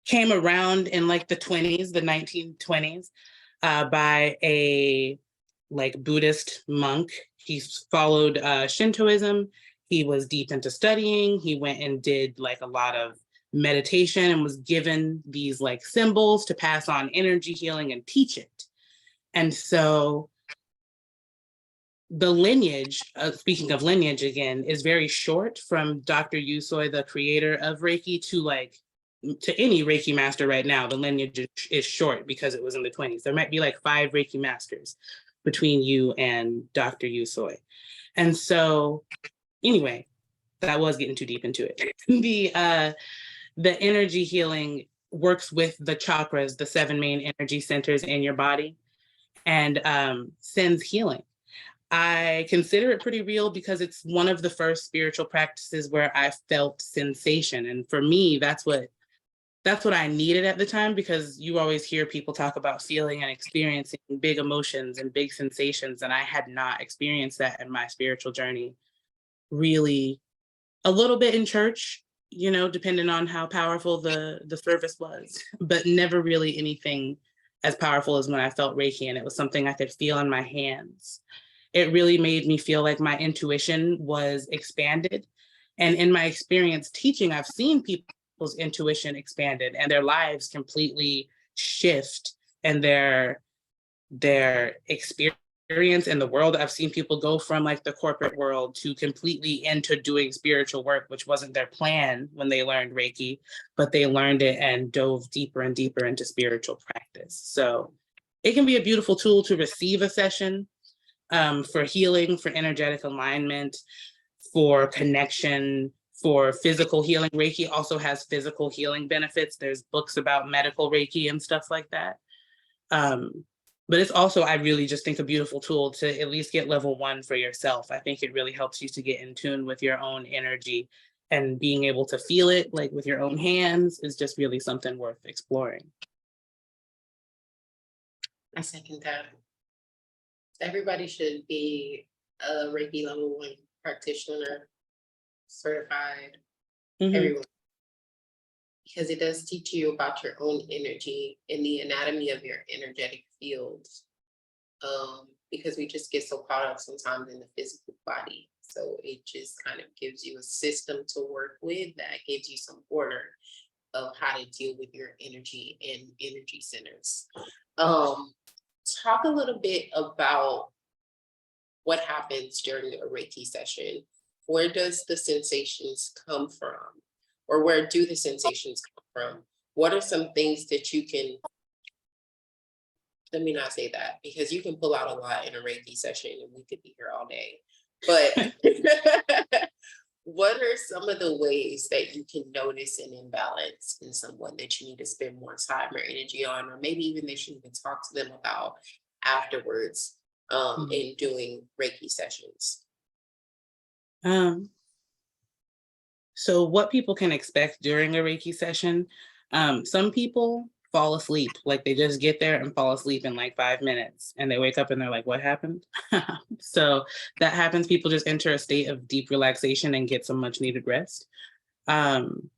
came around in like the 20s, the 1920s, by a like Buddhist monk. He followed Shintoism. He was deep into studying. He went and did like a lot of meditation and was given these like symbols to pass on energy healing and teach it. And so the lineage, speaking of lineage again, is very short from Dr. Yusoi, the creator of Reiki, to any Reiki master right now. The lineage is short because it was in the 20s. There might be like 5 Reiki masters between you and Dr. Yusoi. And so anyway, that was getting too deep into it. The energy healing works with the chakras, the 7 main energy centers in your body, and sends healing. I consider it pretty real because it's one of the first spiritual practices where I felt sensation. And for me, that's what I needed at the time, because you always hear people talk about feeling and experiencing big emotions and big sensations. And I had not experienced that in my spiritual journey. Really, a little bit in church, depending on how powerful the service was, but never really anything as powerful as when I felt Reiki, and it was something I could feel in my hands. It really made me feel like my intuition was expanded. And in my experience teaching, I've seen people's intuition expanded and their lives completely shift, and their experience in the world. I've seen people go from like the corporate world to completely into doing spiritual work, which wasn't their plan when they learned Reiki, but they learned it and dove deeper and deeper into spiritual practice. So it can be a beautiful tool to receive a session, for healing, for energetic alignment, for connection, for physical healing. Reiki also has physical healing benefits. There's books about medical Reiki and stuff like that. But it's also, I really just think, a beautiful tool to at least get level 1 for yourself. I think it really helps you to get in tune with your own energy, and being able to feel it like with your own hands is just really something worth exploring. I second that. Everybody should be a Reiki level 1 practitioner, certified, everyone. Because it does teach you about your own energy and the anatomy of your energetic fields. Because we just get so caught up sometimes in the physical body. So it just kind of gives you a system to work with that gives you some order of how to deal with your energy and energy centers. Talk a little bit about what happens during a Reiki session. Where does the sensations come from? Or where do the sensations come from? What are some things that you can, let me not say that, because you can pull out a lot in a Reiki session and we could be here all day. But what are some of the ways that you can notice an imbalance in someone that you need to spend more time or energy on, or maybe even that you can talk to them about afterwards in doing Reiki sessions? So what people can expect during a Reiki session, some people fall asleep, like they just get there and fall asleep in like 5 minutes, and they wake up and they're like, what happened? So that happens. People just enter a state of deep relaxation and get some much needed rest. And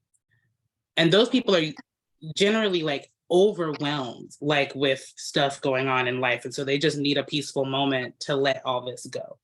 those people are generally like overwhelmed, like with stuff going on in life. And so they just need a peaceful moment to let all this go.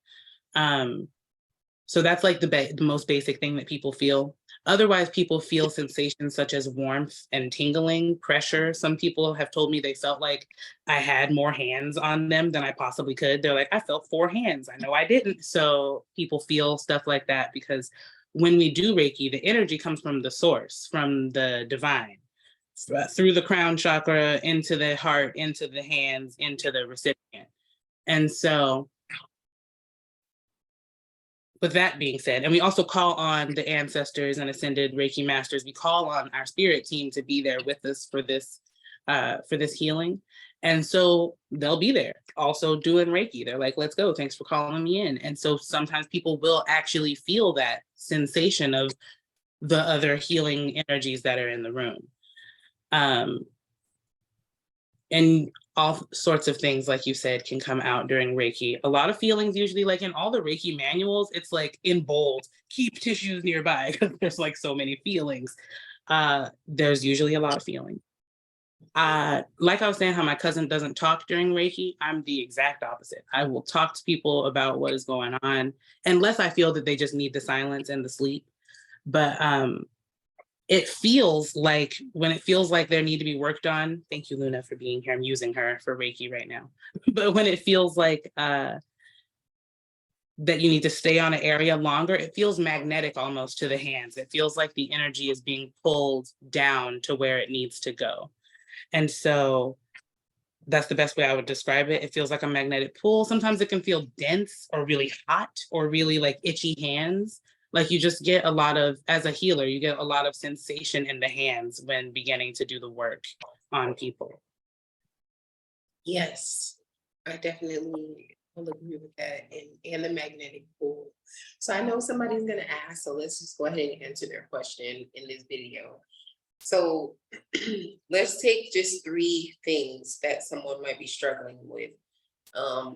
So that's like the most basic thing that people feel. Otherwise, people feel sensations such as warmth and tingling, pressure. Some people have told me they felt like I had more hands on them than I possibly could. They're like, I felt 4 hands. I know I didn't. So people feel stuff like that because when we do Reiki, the energy comes from the source, from the divine, through the crown chakra, into the heart, into the hands, into the recipient. And so, with that being said, and we also call on the ancestors and ascended Reiki masters, we call on our spirit team to be there with us for this healing. And so they'll be there also doing Reiki. They're like, let's go. Thanks for calling me in. And so sometimes people will actually feel that sensation of the other healing energies that are in the room. And all sorts of things, like you said, can come out during Reiki. A lot of feelings, usually, like in all the Reiki manuals, it's like in bold, keep tissues nearby, because there's like so many feelings. There's usually a lot of feeling. Like I was saying, how my cousin doesn't talk during Reiki, I'm the exact opposite. I will talk to people about what is going on, unless I feel that they just need the silence and the sleep. But it feels like, when it feels like there need to be work done, thank you, Luna, for being here. I'm using her for Reiki right now. But when it feels like that you need to stay on an area longer, it feels magnetic almost to the hands. It feels like the energy is being pulled down to where it needs to go. And so that's the best way I would describe it. It feels like a magnetic pull. Sometimes it can feel dense or really hot or really like itchy hands. Like you just get a lot of, as a healer, you get a lot of sensation in the hands when beginning to do the work on people. Yes, I definitely will agree with that, and the magnetic pull. So I know somebody's gonna ask, so let's just go ahead and answer their question in this video. So let's take just 3 things that someone might be struggling with.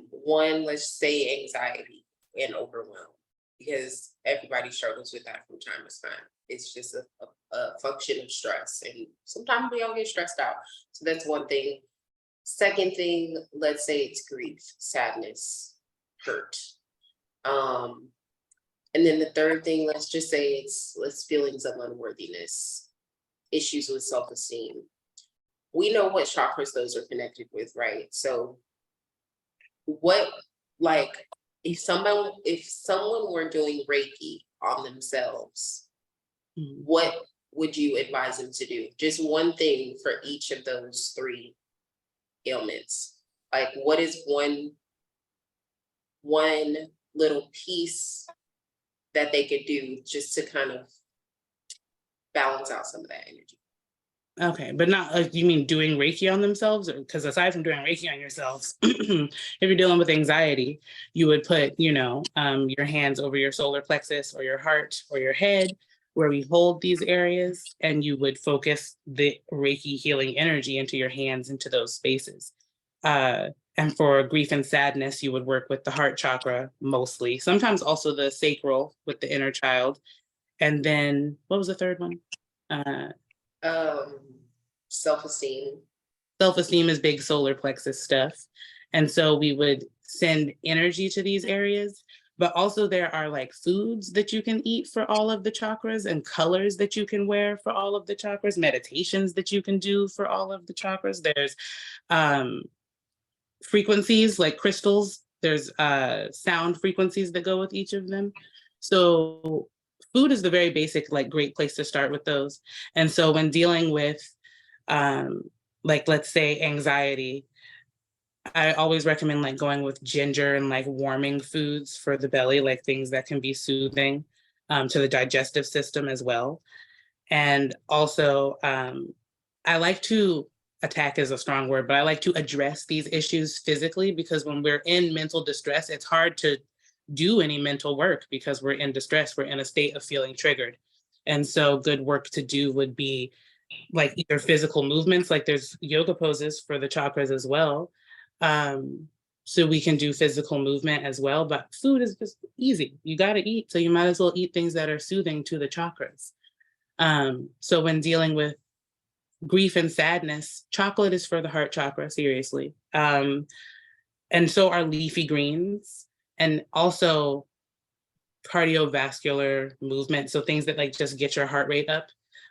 One, let's say anxiety and overwhelm, because everybody struggles with that from time to time. It's just a function of stress, and sometimes we all get stressed out. So that's one thing. Second thing, let's say it's grief, sadness, hurt. And then the third thing, let's just say it's feelings of unworthiness, issues with self-esteem. We know what chakras those are connected with, right? So what, like, if someone were doing Reiki on themselves, what would you advise them to do? Just one thing for each of those 3 ailments. Like, what is one little piece that they could do just to kind of balance out some of that energy? Okay, but not like, you mean doing Reiki on themselves? Because aside from doing Reiki on yourselves, if you're dealing with anxiety, you would put, your hands over your solar plexus or your heart or your head, where we hold these areas, and you would focus the Reiki healing energy into your hands, into those spaces. And for grief and sadness, you would work with the heart chakra mostly, sometimes also the sacral with the inner child. And then what was the third one? Self-esteem. Self-esteem is big solar plexus stuff. And so we would send energy to these areas, but also there are like foods that you can eat for all of the chakras, and colors that you can wear for all of the chakras, meditations that you can do for all of the chakras. There's frequencies like crystals. There's sound frequencies that go with each of them. So food is the very basic, like, great place to start with those. And so when dealing with, like, let's say anxiety, I always recommend like going with ginger and like warming foods for the belly, like things that can be soothing to the digestive system as well. And also, I like to, attack is a strong word, but I like to address these issues physically, because when we're in mental distress, it's hard to do any mental work because we're in distress, we're in a state of feeling triggered. And so good work to do would be like either physical movements, like there's yoga poses for the chakras as well. So we can do physical movement as well, but food is just easy. You got to eat, so you might as well eat things that are soothing to the chakras. So when dealing with grief and sadness, chocolate is for the heart chakra, seriously. And so are leafy greens, and also cardiovascular movement. So things that like just get your heart rate up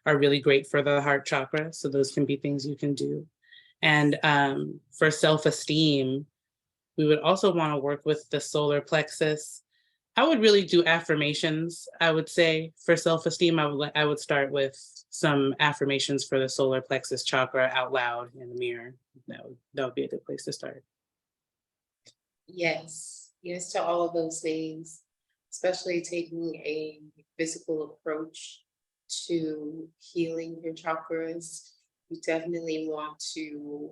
are really great for the heart chakra. So those can be things you can do. And for self-esteem, we would also want to work with the solar plexus. I would really do affirmations, I would say. For self-esteem, I would start with some affirmations for the solar plexus chakra out loud in the mirror. That would be a good place to start. Yes, yes to all of those things, especially taking a physical approach to healing your chakras. You definitely want to,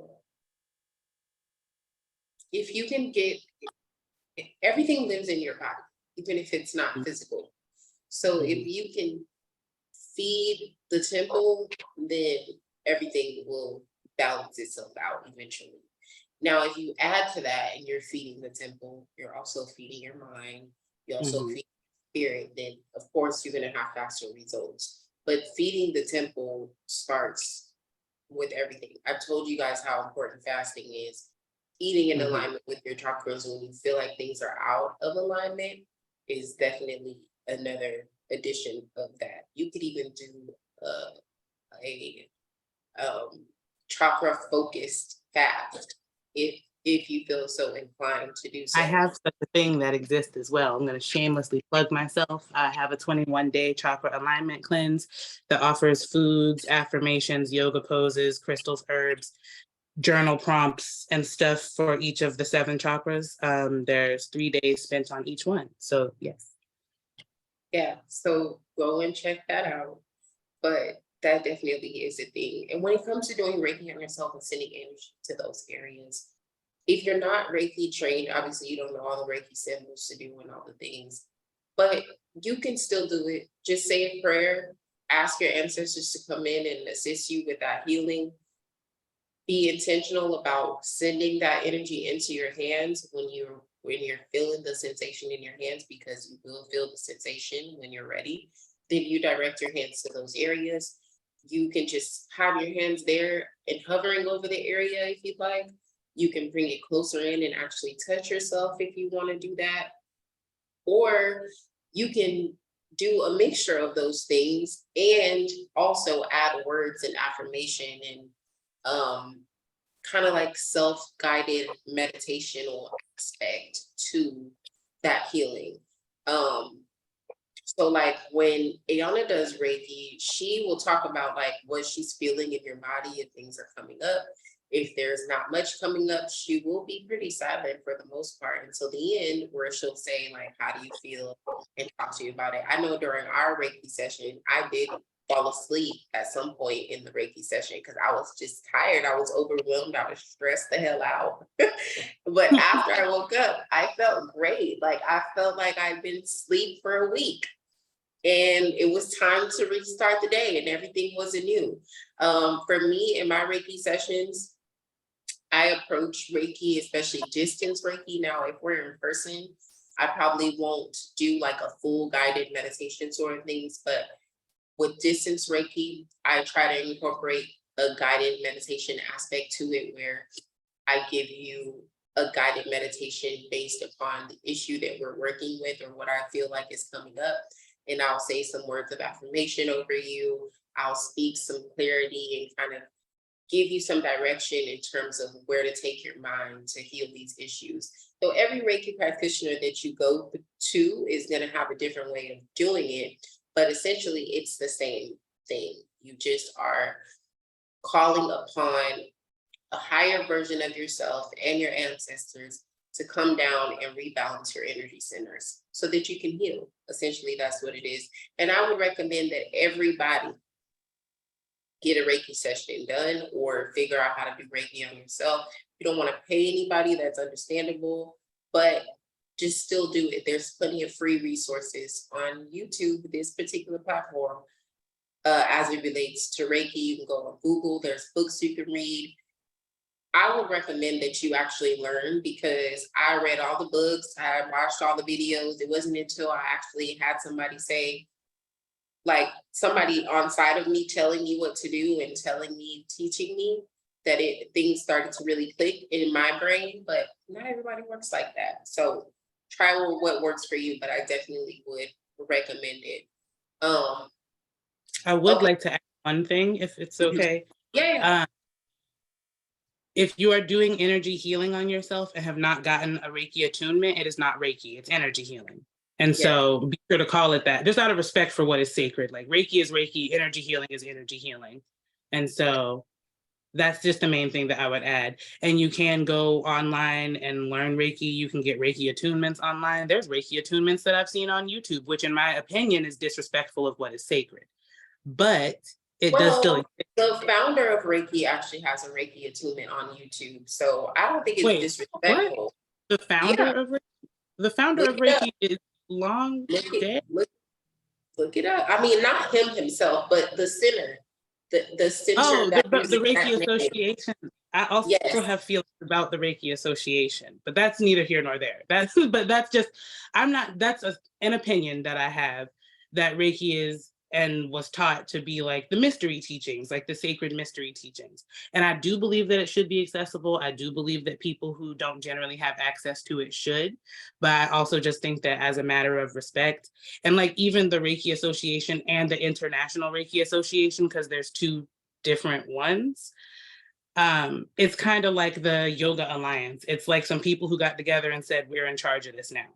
if you can get, everything lives in your body, even if it's not physical. So if you can feed the temple, then everything will balance itself out eventually. Now, if you add to that and you're feeding the temple, you're also feeding your mind, you also feed your spirit, then of course you're going to have faster results. But feeding the temple starts with everything. I've told you guys how important fasting is. Eating in alignment with your chakras when you feel like things are out of alignment is definitely another addition of that. You could even do a chakra focused fast if you feel so inclined to do so. I have such a thing that exists as well. I'm going to shamelessly plug myself. I have a 21-day chakra alignment cleanse that offers foods, affirmations, yoga poses, crystals, herbs, journal prompts, and stuff for each of the 7 chakras. There's 3 days spent on each one. So yes. Yeah, so go and check that out. But that definitely is a thing. And when it comes to doing Reiki on yourself and sending energy to those areas, if you're not Reiki trained, obviously you don't know all the Reiki symbols to do and all the things, but you can still do it. Just say a prayer, ask your ancestors to come in and assist you with that healing. Be intentional about sending that energy into your hands when you're feeling the sensation in your hands, because you will feel the sensation when you're ready. Then you direct your hands to those areas. You can just have your hands there and hovering over the area if you'd like. You can bring it closer in and actually touch yourself if you want to do that. Or you can do a mixture of those things and also add words and affirmation and kind of like self-guided meditational aspect to that healing. So like when Ayanna does Reiki, she will talk about like what she's feeling in your body if things are coming up. If there's not much coming up, she will be pretty silent for the most part until the end, where she'll say like, how do you feel, and talk to you about it. I know during our Reiki session, I did fall asleep at some point in the Reiki session because I was just tired. I was overwhelmed. I was stressed the hell out. But after I woke up, I felt great. Like I felt like I'd been asleep for a week. And it was time to restart the day and everything was anew. For me in my Reiki sessions, I approach Reiki, especially distance Reiki. Now, if we're in person, I probably won't do like a full guided meditation sort of things, but with distance Reiki, I try to incorporate a guided meditation aspect to it where I give you a guided meditation based upon the issue that we're working with or what I feel like is coming up. And I'll say some words of affirmation over you. I'll speak some clarity and kind of give you some direction in terms of where to take your mind to heal these issues. So every Reiki practitioner that you go to is going to have a different way of doing it, but essentially it's the same thing. You just are calling upon a higher version of yourself and your ancestors to come down and rebalance your energy centers so that you can heal. Essentially, that's what it is. And I would recommend that everybody get a Reiki session done or figure out how to do Reiki on yourself. You don't want to pay anybody, that's understandable, but just still do it. There's plenty of free resources on YouTube, this particular platform, as it relates to Reiki. You can go on Google, there's books you can read. I would recommend that you actually learn, because I read all the books, I watched all the videos. It wasn't until I actually had somebody say, like somebody on side of me telling me what to do and telling me, teaching me, that things started to really click in my brain. But not everybody works like that. So try what works for you, but I definitely would recommend it. I would Okay. like to add one thing, if it's okay. Yeah. If you are doing energy healing on yourself and have not gotten a Reiki attunement, it is not Reiki, it's energy healing. And Yeah. so be sure to call it that, just out of respect for what is sacred. Like Reiki is Reiki, energy healing is energy healing. And so that's just the main thing that I would add. And you can go online and learn Reiki. You can get Reiki attunements online. There's Reiki attunements that I've seen on YouTube, which in my opinion is disrespectful of what is sacred. But it does still Well, exist. the founder of Reiki actually has a Reiki attunement on YouTube, so I don't think it's Wait, what? disrespectful. The founder Yeah, of Reiki? The founder look of it up. Reiki is long Look it, dead. look it up. I mean, not him himself, but the center, the center Oh, that the uses Reiki that name. Association. I also Yes. have feelings about the Reiki Association, but that's neither here nor there. That's but that's just that's an opinion that I have, that Reiki is and was taught to be like the mystery teachings, like the sacred mystery teachings. And I do believe that it should be accessible. I do believe that people who don't generally have access to it should. But I also just think that as a matter of respect, and like even the Reiki Association and the International Reiki Association, because there's two different ones. It's kind of like the Yoga Alliance. It's like some people who got together and said, we're in charge of this now.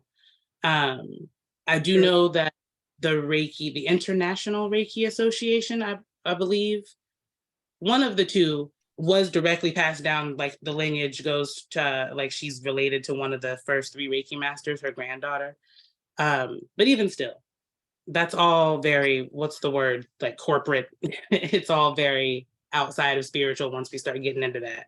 I do know that the International Reiki Association, I believe, one of the two was directly passed down, like the lineage goes to, like she's related to one of the first three Reiki masters, her granddaughter. But even still, that's all very, what's the word, like corporate. It's all very outside of spiritual once we start getting into that.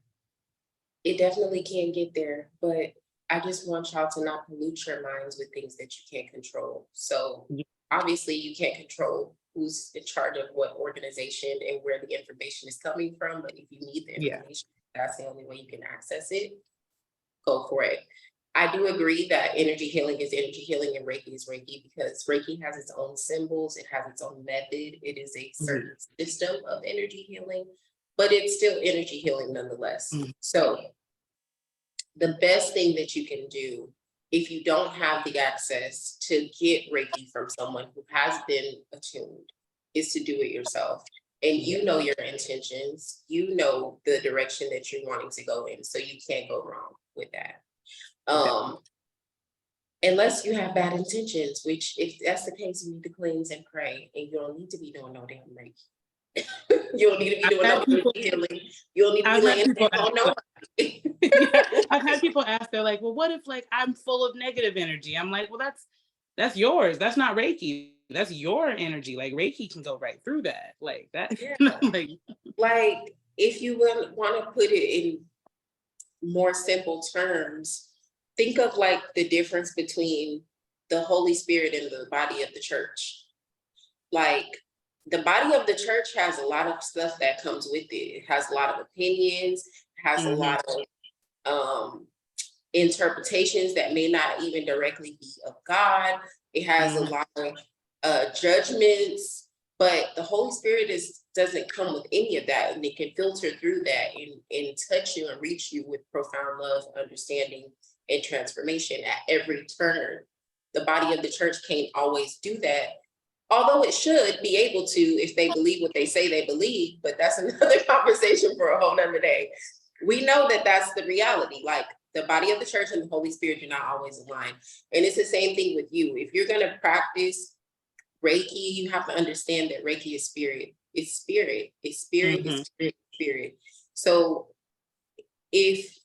It definitely can get there, but I just want y'all to not pollute your minds with things that you can't control. So obviously you can't control who's in charge of what organization and where the information is coming from, but if you need the information, that's the only way you can access it. Go for it. I do agree that energy healing is energy healing and Reiki is Reiki, because Reiki has its own symbols, it has its own method, it is a certain system of energy healing, but it's still energy healing nonetheless. So the best thing that you can do if you don't have the access to get Reiki from someone who has been attuned is to do it yourself. And you know your intentions, you know the direction that you're wanting to go in, so you can't go wrong with that. Unless you have bad intentions, which if that's the case, you need to cleanse and pray, and you don't need to be doing no damn Reiki. You don't need to be doing no healing. You don't need to be laying on nobody. Yeah, I've had people ask, they're like, well, what if like I'm full of negative energy? I'm like, well, that's yours. That's not Reiki. That's your energy. Like Reiki can go right through that. Like that. Yeah. like if you want to put it in more simple terms, think of like the difference between the Holy Spirit and the body of the church. Like the body of the church has a lot of stuff that comes with it. It has a lot of opinions, has a lot of interpretations that may not even directly be of God. It has a lot of judgments, but the Holy Spirit doesn't come with any of that, and it can filter through that and touch you and reach you with profound love, understanding, and transformation at every turn. The body of the church can't always do that, although it should be able to if they believe what they say they believe, but that's another conversation for a whole nother day. We know that that's the reality. Like the body of the church and the Holy Spirit do not always align. And it's the same thing with you. If you're going to practice Reiki, you have to understand that Reiki is spirit. It's spirit. It's spirit. It's spirit. Spirit. So if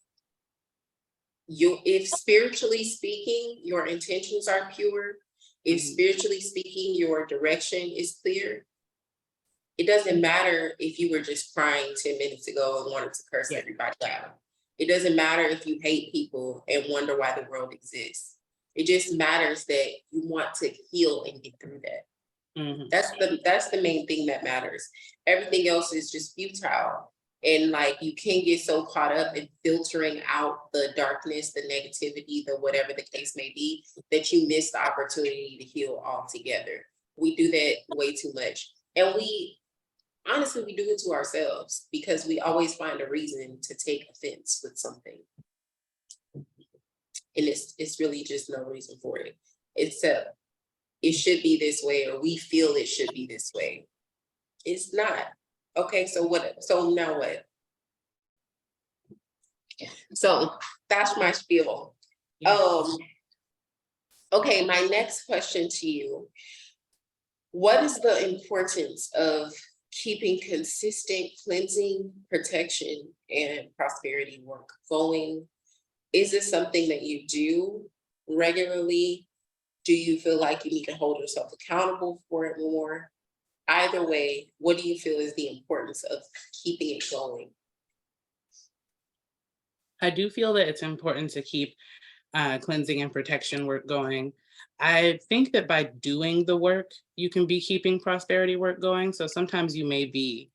spiritually speaking, your intentions are pure, if spiritually speaking, your direction is clear, it doesn't matter if you were just crying 10 minutes ago and wanted to curse everybody out. It doesn't matter if you hate people and wonder why the world exists. It just matters that you want to heal and get through that. That's the main thing that matters. Everything else is just futile. And like you can get so caught up in filtering out the darkness, the negativity, the whatever the case may be, that you miss the opportunity to heal altogether. We do that way too much. And honestly, we do it to ourselves because we always find a reason to take offense with something. And it's really just no reason for it, except it should be this way, or we feel it should be this way. It's not. Okay, so now what? So that's my spiel. Okay, my next question to you. What is the importance of keeping consistent cleansing, protection, and prosperity work going? Is this something that you do regularly? Do you feel like you need to hold yourself accountable for it more? Either way, what do you feel is the importance of keeping it going? I do feel that it's important to keep cleansing and protection work going. I think that by doing the work, you can be keeping prosperity work going. So sometimes you may be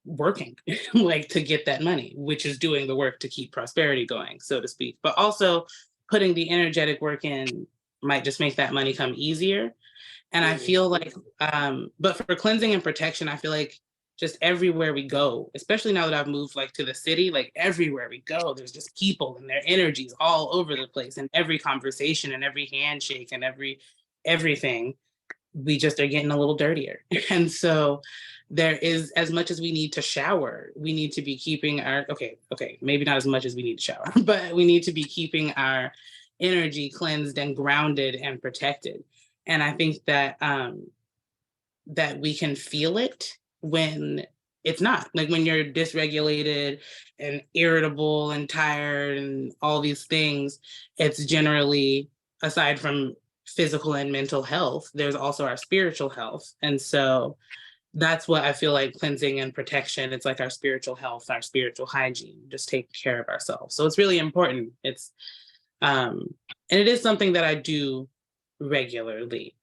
working like to get that money, which is doing the work to keep prosperity going, so to speak. But also putting the energetic work in might just make that money come easier. And I Mhm. feel like, but for cleansing and protection, I feel like just everywhere we go, especially now that I've moved like to the city, like everywhere we go, there's just people and their energies all over the place, and every conversation and every handshake and everything, we just are getting a little dirtier. And so there is, as much as we need to shower, we need to be keeping our, okay, maybe not as much as we need to shower, but we need to be keeping our energy cleansed and grounded and protected. And I think that that we can feel it when it's not, like when you're dysregulated and irritable and tired and all these things. It's generally, aside from physical and mental health, there's also our spiritual health. And so that's what I feel like cleansing and protection, it's like our spiritual health, our spiritual hygiene, just take care of ourselves. So it's really important. It's and it is something that I do regularly.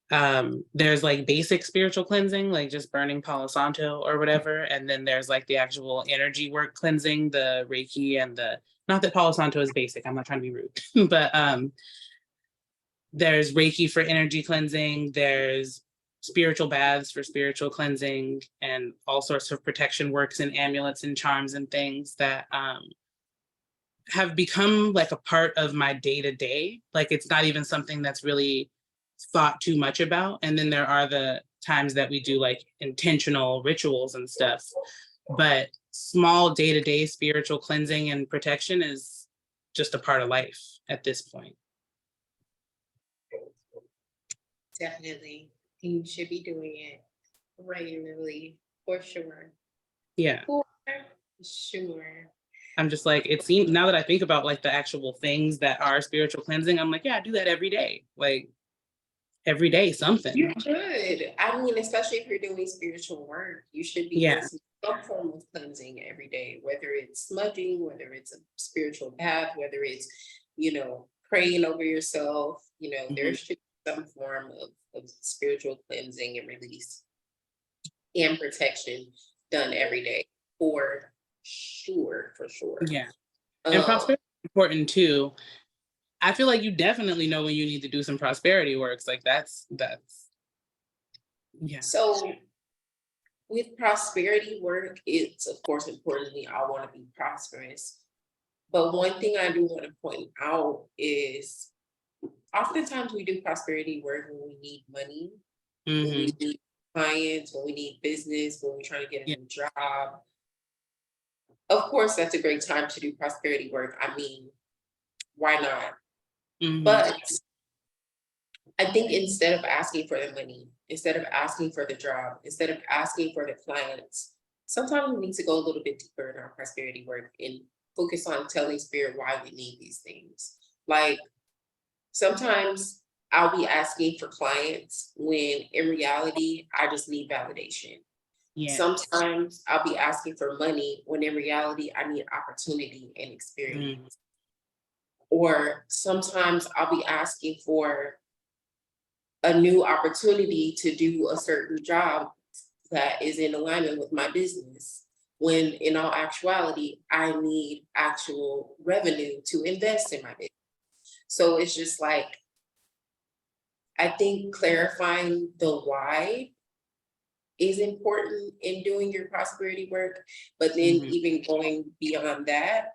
There's like basic spiritual cleansing, like just burning Palo Santo or whatever, and then there's like the actual energy work cleansing, the Reiki and the, not that Palo Santo is basic, I'm not trying to be rude, but there's Reiki for energy cleansing, there's spiritual baths for spiritual cleansing, and all sorts of protection works and amulets and charms and things that have become like a part of my day to day. Like it's not even something that's really thought too much about. And then there are the times that we do like intentional rituals and stuff. But small day to day spiritual cleansing and protection is just a part of life at this point. Definitely. You should be doing it regularly for sure. Yeah. For sure. I'm just like, it seems, now that I think about like the actual things that are spiritual cleansing, I'm like, yeah, I do that every day. Like every day, something. You should. I mean, especially if you're doing spiritual work, you should be doing Yeah. some form of cleansing every day, whether it's smudging, whether it's a spiritual bath, whether it's, praying over yourself. There Mhm. should be some form of spiritual cleansing and release and protection done every day for sure, for sure. Yeah. And Um, prosperity is important too. I feel like you definitely know when you need to do some prosperity works. Like that's yeah. so with prosperity work, it's of course importantly, I want to be prosperous. But one thing I do want to point out is oftentimes we do prosperity work when we need money, when we Hmm. need clients, when we need business, when we're trying to get a Yeah. new job. Of course, that's a great time to do prosperity work. I mean, why not? Hmm. But I think instead of asking for the money, instead of asking for the job, instead of asking for the clients, sometimes we need to go a little bit deeper in our prosperity work and focus on telling spirit why we need these things. Like sometimes I'll be asking for clients when in reality, I just need validation. Yeah. Sometimes I'll be asking for money when in reality, I need opportunity and Mm. experience. Or sometimes I'll be asking for a new opportunity to do a certain job that is in alignment with my business. When in all actuality, I need actual revenue to invest in my business. So it's just like, I think clarifying the why is important in doing your prosperity work, but then Hmm. even going beyond that,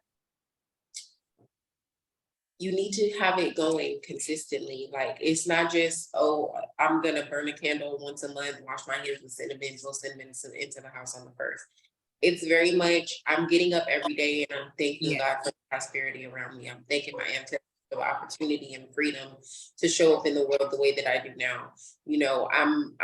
you need to have it going consistently. Like it's not just, oh, I'm gonna burn a candle once a month, wash my hands with cinnamon, blow cinnamon into the house on the first. It's very much I'm getting up every day and I'm thanking Yeah. God for the prosperity around me. I'm thanking my ancestors of opportunity and freedom to show up in the world the way that I do now. You know, I'm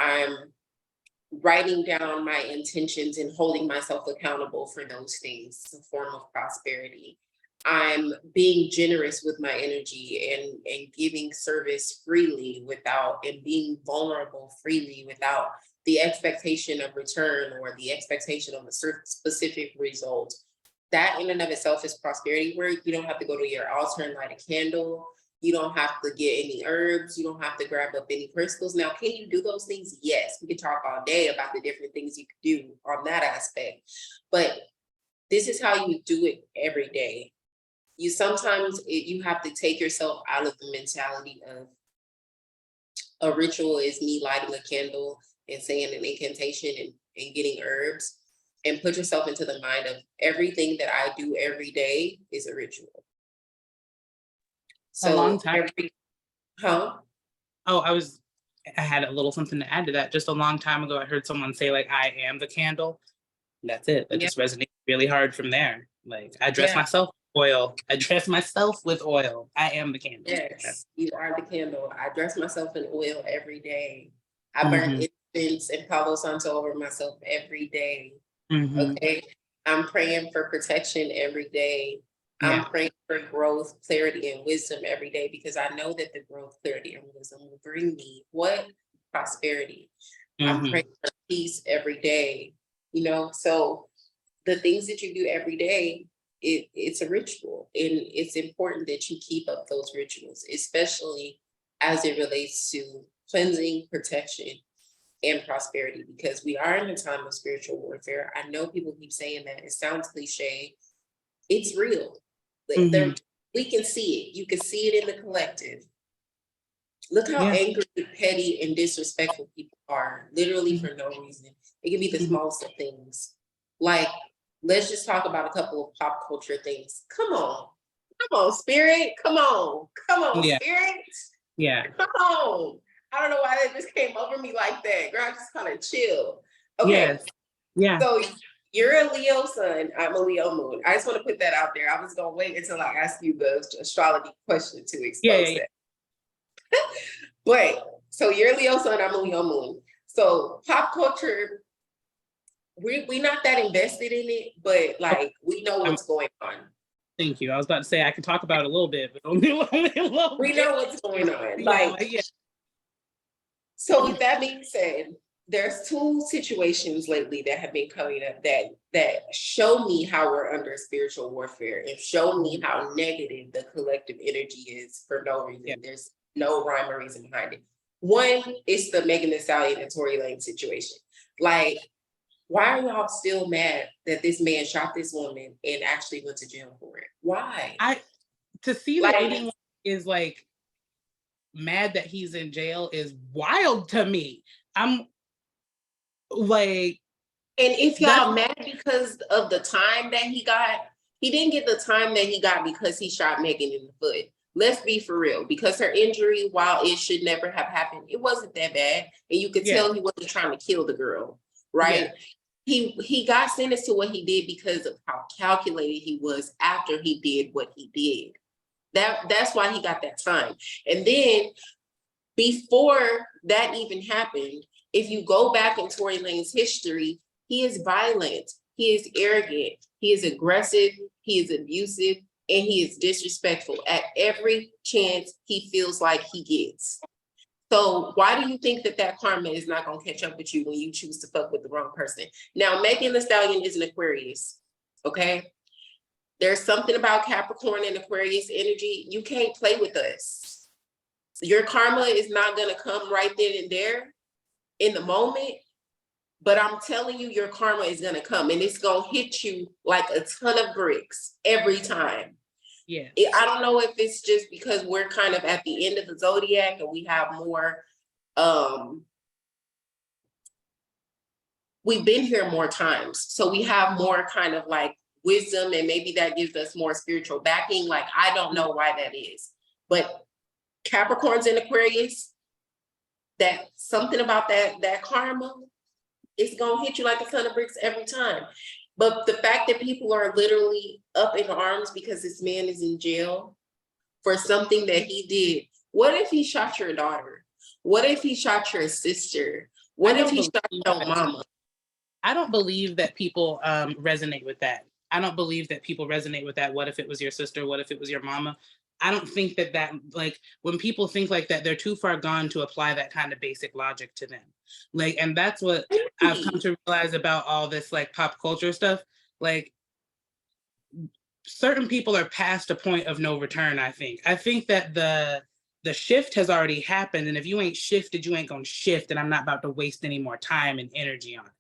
writing down my intentions and holding myself accountable for those things. It's a form of prosperity. I'm being generous with my energy and giving service freely without, and being vulnerable freely without the expectation of return or the expectation of a certain specific result. That in and of itself is prosperity, where you don't have to go to your altar and light a candle. You don't have to get any herbs. You don't have to grab up any crystals. Now, can you do those things? Yes, we can talk all day about the different things you can do on that aspect. But this is how you do it every day. You sometimes you have to take yourself out of the mentality of a ritual is me lighting a candle and saying an incantation and getting herbs, and put yourself into the mind of everything that I do every day is a ritual. A long So time. Oh, I had a little something to add to that. Just a long time ago, I heard someone say, like, I am the candle. And that's it. That just resonated really hard from there. Like, I dress myself with oil. I dress myself with oil. I am the candle. Yes, you are the candle. I dress myself in oil every day. I burn incense and Palo Santo over myself every day. Okay. I'm praying for protection every day. I'm praying for growth, clarity, and wisdom every day, because I know that the growth, clarity, and wisdom will bring me what? Prosperity. I'm praying for peace every day. You know, so the things that you do every day, it's a ritual, and it's important that you keep up those rituals, especially as it relates to cleansing, protection, and prosperity, because we are in a time of spiritual warfare. I know people keep saying that. It sounds cliche. It's real. We can see it. You can see it in the collective. Look how angry, petty, and disrespectful people are, literally for no reason. It can be the smallest of things. Like, let's just talk about a couple of pop culture things. Come on, Spirit. Come on, Spirit. Yeah. Come on. I don't know why that just came over me like that. Girl, just kind of chill. Okay. Yeah. So you're a Leo sun. I'm a Leo moon. I just want to put that out there. I was going to wait until I ask you the astrology question to expose that. But so you're a Leo sun. I'm a Leo moon. So pop culture, we're not that invested in it, but like we know what's going on. Thank you. I was about to say I can talk about it a little bit, but only a little we know what's going on. So with that being said, there's two situations lately that have been coming up that show me how we're under spiritual warfare, and show me how negative the collective energy is for no reason. There's no rhyme or reason behind it. One is the Megan Thee Stallion and Tory Lanez situation. Like, why are y'all still mad that this man shot this woman and actually went to jail for it? Why? To see that anyone is like mad that he's in jail is wild to me. I'm like, and if y'all mad because of the time that he got, he didn't get the time that he got because he shot Megan in the foot. Let's be for real, because her injury, while it should never have happened, it wasn't that bad. And you could tell he wasn't trying to kill the girl, right? He got sentenced to what he did because of how calculated he was after he did what he did. That's why he got that time. And then before that even happened, if you go back in Tory Lanez's history, he is violent, he is arrogant, he is aggressive, he is abusive, and he is disrespectful at every chance he feels like he gets. So why do you think that karma is not going to catch up with you when you choose to fuck with the wrong person? Now, Megan Thee Stallion is an Aquarius, okay? There's something about Capricorn and Aquarius energy. You can't play with us. Your karma is not going to come right then and there in the moment, but I'm telling you, your karma is going to come, and it's going to hit you like a ton of bricks every time. Yeah. I don't know if it's just because we're kind of at the end of the zodiac and we have more, we've been here more times. So we have more kind of like wisdom, and maybe that gives us more spiritual backing. Like, I don't know why that is, but Capricorns and Aquarius, that something about that karma, it's gonna hit you like a ton of bricks every time. But the fact that people are literally up in arms because this man is in jail, for something that he did. What if he shot your daughter? What if he shot your sister? What if he shot your mama? I don't believe that people resonate with that. I don't believe that people resonate with that. What if it was your sister? What if it was your mama? I don't think that like when people think like that, they're too far gone to apply that kind of basic logic to them. Like, and that's what I've come to realize about all this like pop culture stuff. Like, certain people are past a point of no return. I think that the shift has already happened, and if you ain't shifted, you ain't gonna shift. And I'm not about to waste any more time and energy on it.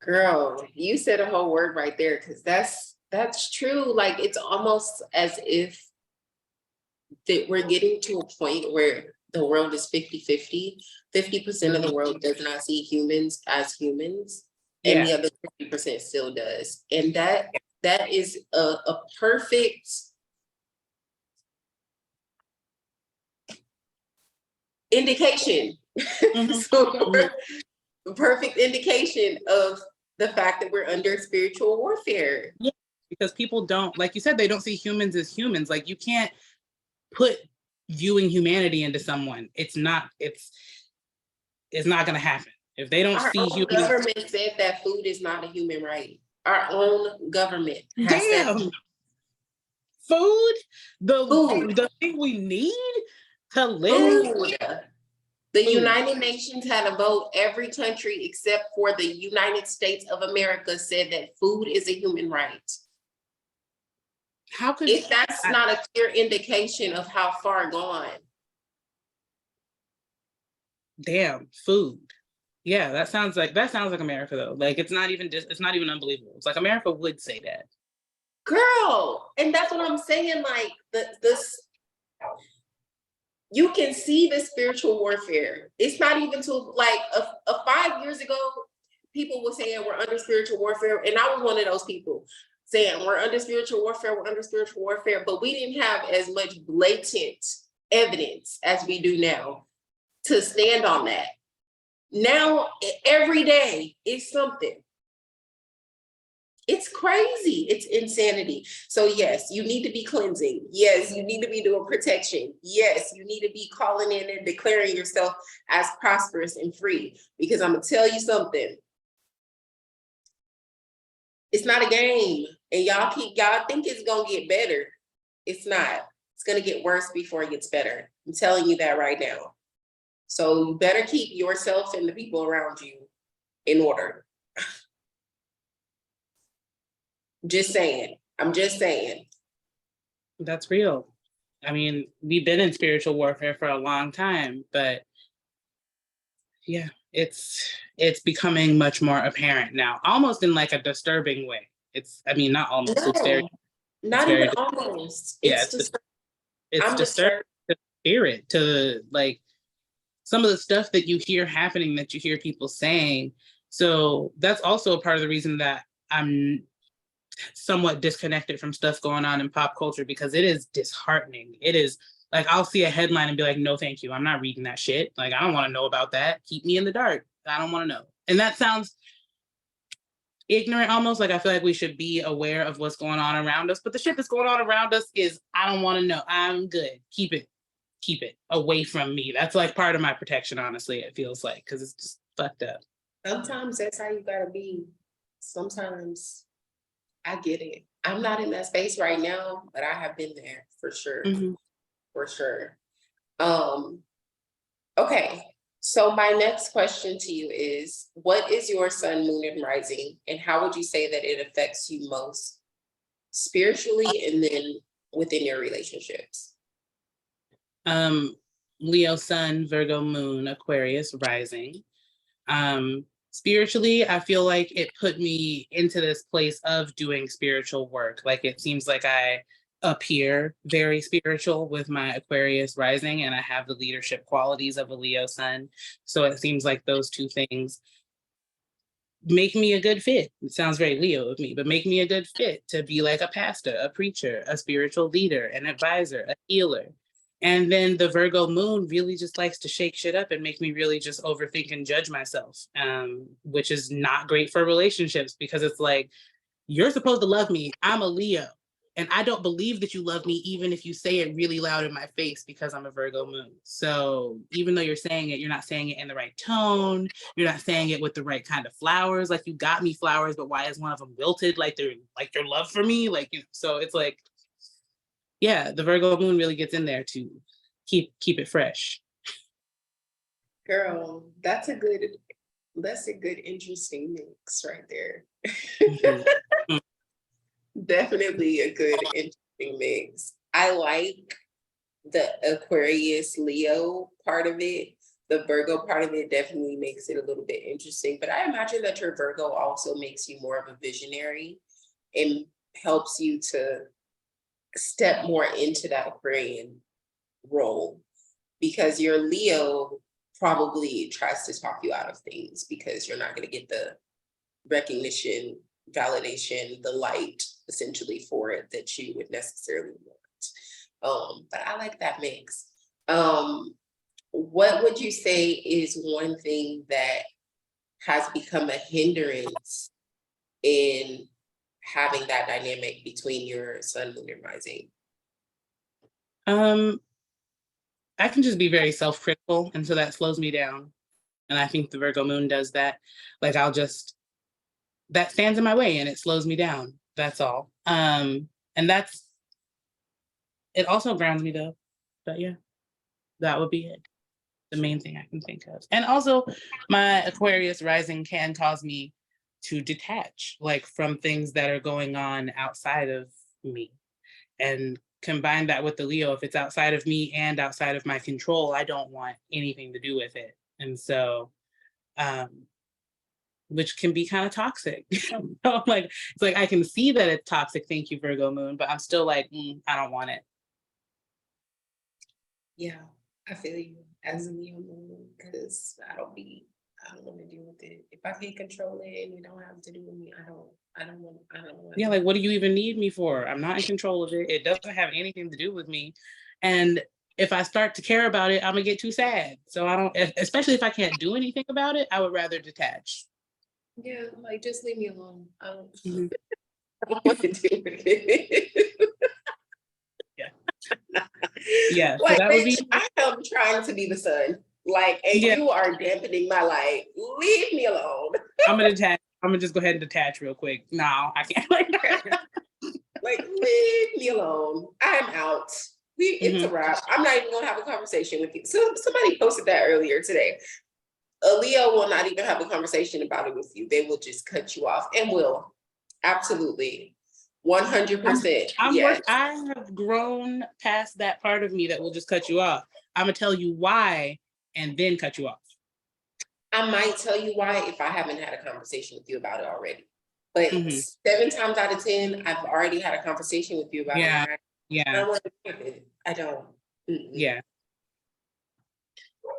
Girl, you said a whole word right there, because that's true. Like, it's almost as if that we're getting to a point where the world is 50-50. 50% of the world does not see humans as humans, and the other 50% still does. And that is a perfect indication. So, perfect indication of the fact that we're under spiritual warfare. Yeah, because people don't, like you said, they don't see humans as humans. Like, you can't put viewing humanity into someone. It's not going to happen if they don't see humans. Our government said that food is not a human right. Our own government has said food, the thing we need to live. Food. The United Nations had a vote. Every country except for the United States of America said that food is a human right. How could if that's not a clear indication of how far gone? Damn, food. Yeah, that sounds like America though. Like, it's not even unbelievable. It's like America would say that. Girl, and that's what I'm saying. Like, this, you can see the spiritual warfare. It's not even to like a 5 years ago, people were saying we're under spiritual warfare, and I was one of those people saying we're under spiritual warfare, but we didn't have as much blatant evidence as we do now to stand on that. Now, every day is something. It's crazy. It's insanity. So yes, you need to be cleansing. Yes, you need to be doing protection. Yes, you need to be calling in and declaring yourself as prosperous and free. Because I'm going to tell you something. It's not a game. And y'all think it's going to get better. It's not. It's going to get worse before it gets better. I'm telling you that right now. So you better keep yourself and the people around you in order. Just saying. I'm just saying. That's real. I mean, we've been in spiritual warfare for a long time, but yeah, it's becoming much more apparent now, almost in like a disturbing way. Not almost. No, it's very, not even almost. Yeah, it's disturbing to spirit, to like some of the stuff that you hear happening, that you hear people saying. So that's also a part of the reason that I'm somewhat disconnected from stuff going on in pop culture, because it is disheartening. It is like, I'll see a headline and be like, no, thank you. I'm not reading that shit. Like, I don't want to know about that. Keep me in the dark. I don't want to know. And that sounds ignorant almost. Like, I feel like we should be aware of what's going on around us, but the shit that's going on around us is, I don't want to know. I'm good. Keep it away from me. That's like part of my protection, honestly, it feels like, because it's just fucked up. Sometimes that's how you gotta be. Sometimes I get it. I'm not in that space right now, but I have been there for sure. Mm-hmm. For sure. Okay. So my next question to you is, what is your sun, moon, and rising? And how would you say that it affects you most spiritually and then within your relationships? Leo sun, Virgo moon, Aquarius rising. Spiritually, I feel like it put me into this place of doing spiritual work. Like, it seems like I appear very spiritual with my Aquarius rising, and I have the leadership qualities of a Leo sun. So it seems like those two things make me a good fit. It sounds very Leo of me, but make me a good fit to be like a pastor, a preacher, a spiritual leader, an advisor, a healer. And then the Virgo moon really just likes to shake shit up and make me really just overthink and judge myself, which is not great for relationships, because it's like, you're supposed to love me. I'm a Leo. and I don't believe that you love me, even if you say it really loud in my face, because I'm a Virgo moon. So even though you're saying it, you're not saying it in the right tone. You're not saying it with the right kind of flowers. Like, you got me flowers, but why is one of them wilted? Like, they're like your love for me. Like, so it's like, yeah, the Virgo moon really gets in there to keep it fresh. Girl, that's a good, interesting mix right there. Mhm. Definitely a good, interesting mix. I like the Aquarius Leo part of it. The Virgo part of it definitely makes it a little bit interesting, but I imagine that your Virgo also makes you more of a visionary and helps you to step more into that Aquarian role, because your Leo probably tries to talk you out of things because you're not going to get the recognition, validation, the light essentially for it that you would necessarily want. But I like that mix. What would you say is one thing that has become a hindrance in having that dynamic between your sun, moon, and rising? Um, I can just be very self-critical, and so that slows me down. And I think the Virgo moon does that. Like, that stands in my way and it slows me down. That's all. And it also grounds me though. But yeah, that would be it. The main thing I can think of. And also, my Aquarius rising can cause me to detach, like, from things that are going on outside of me. And combine that with the Leo, if it's outside of me and outside of my control, I don't want anything to do with it. And so, um, which can be kind of toxic. So, like, it's like I can see that it's toxic. Thank you, Virgo moon, but I'm still like, I don't want it. Yeah, I feel you as a Leo moon, because I don't want to deal with it. If I can't control it and it don't have to do with me, I don't want Yeah, to. like, what do you even need me for? I'm not in control of it. It doesn't have anything to do with me. And if I start to care about it, I'm gonna get too sad. So I don't, especially if I can't do anything about it, I would rather detach. Yeah, like just leave me alone. Mhm. I don't want to deal with it. Yeah. Yeah. So Like, that would be, bitch, I am trying to be the sun. Like, and yeah, you are dampening my light. Leave me alone. I'm gonna detach. I'm gonna just go ahead and detach real quick. No, I can't. Like, leave me alone. I'm out. It's a Mhm. wrap. I'm not even gonna have a conversation with you. So somebody posted that earlier today. A Leo will not even have a conversation about it with you. They will just cut you off, and will. Absolutely. 100%. Yes. I have grown past that part of me that will just cut you off. I'm gonna tell you why and then cut you off. I might tell you why if I haven't had a conversation with you about it already. But Mhm. 7 times out of 10, I've already had a conversation with you about it. Yeah. And I Yeah. don't want to do it. I don't. Mm-mm. Yeah.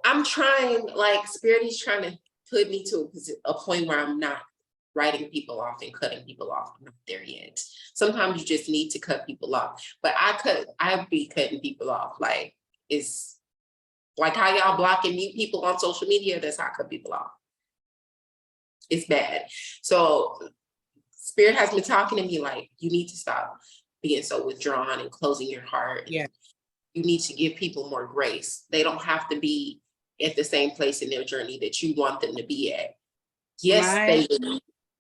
I'm trying, like, Spirit is trying to put me to a point where I'm not writing people off and cutting people off. I'm not there yet. Sometimes you just need to cut people off. But I be cutting people off. Like, it's like how y'all block and mute people on social media. That's how I cut people off. It's bad. So Spirit has been talking to me like, you need to stop being so withdrawn and closing your heart. Yeah. You need to give people more grace. They don't have to be at the same place in their journey that you want them to be at. Yes, My they do.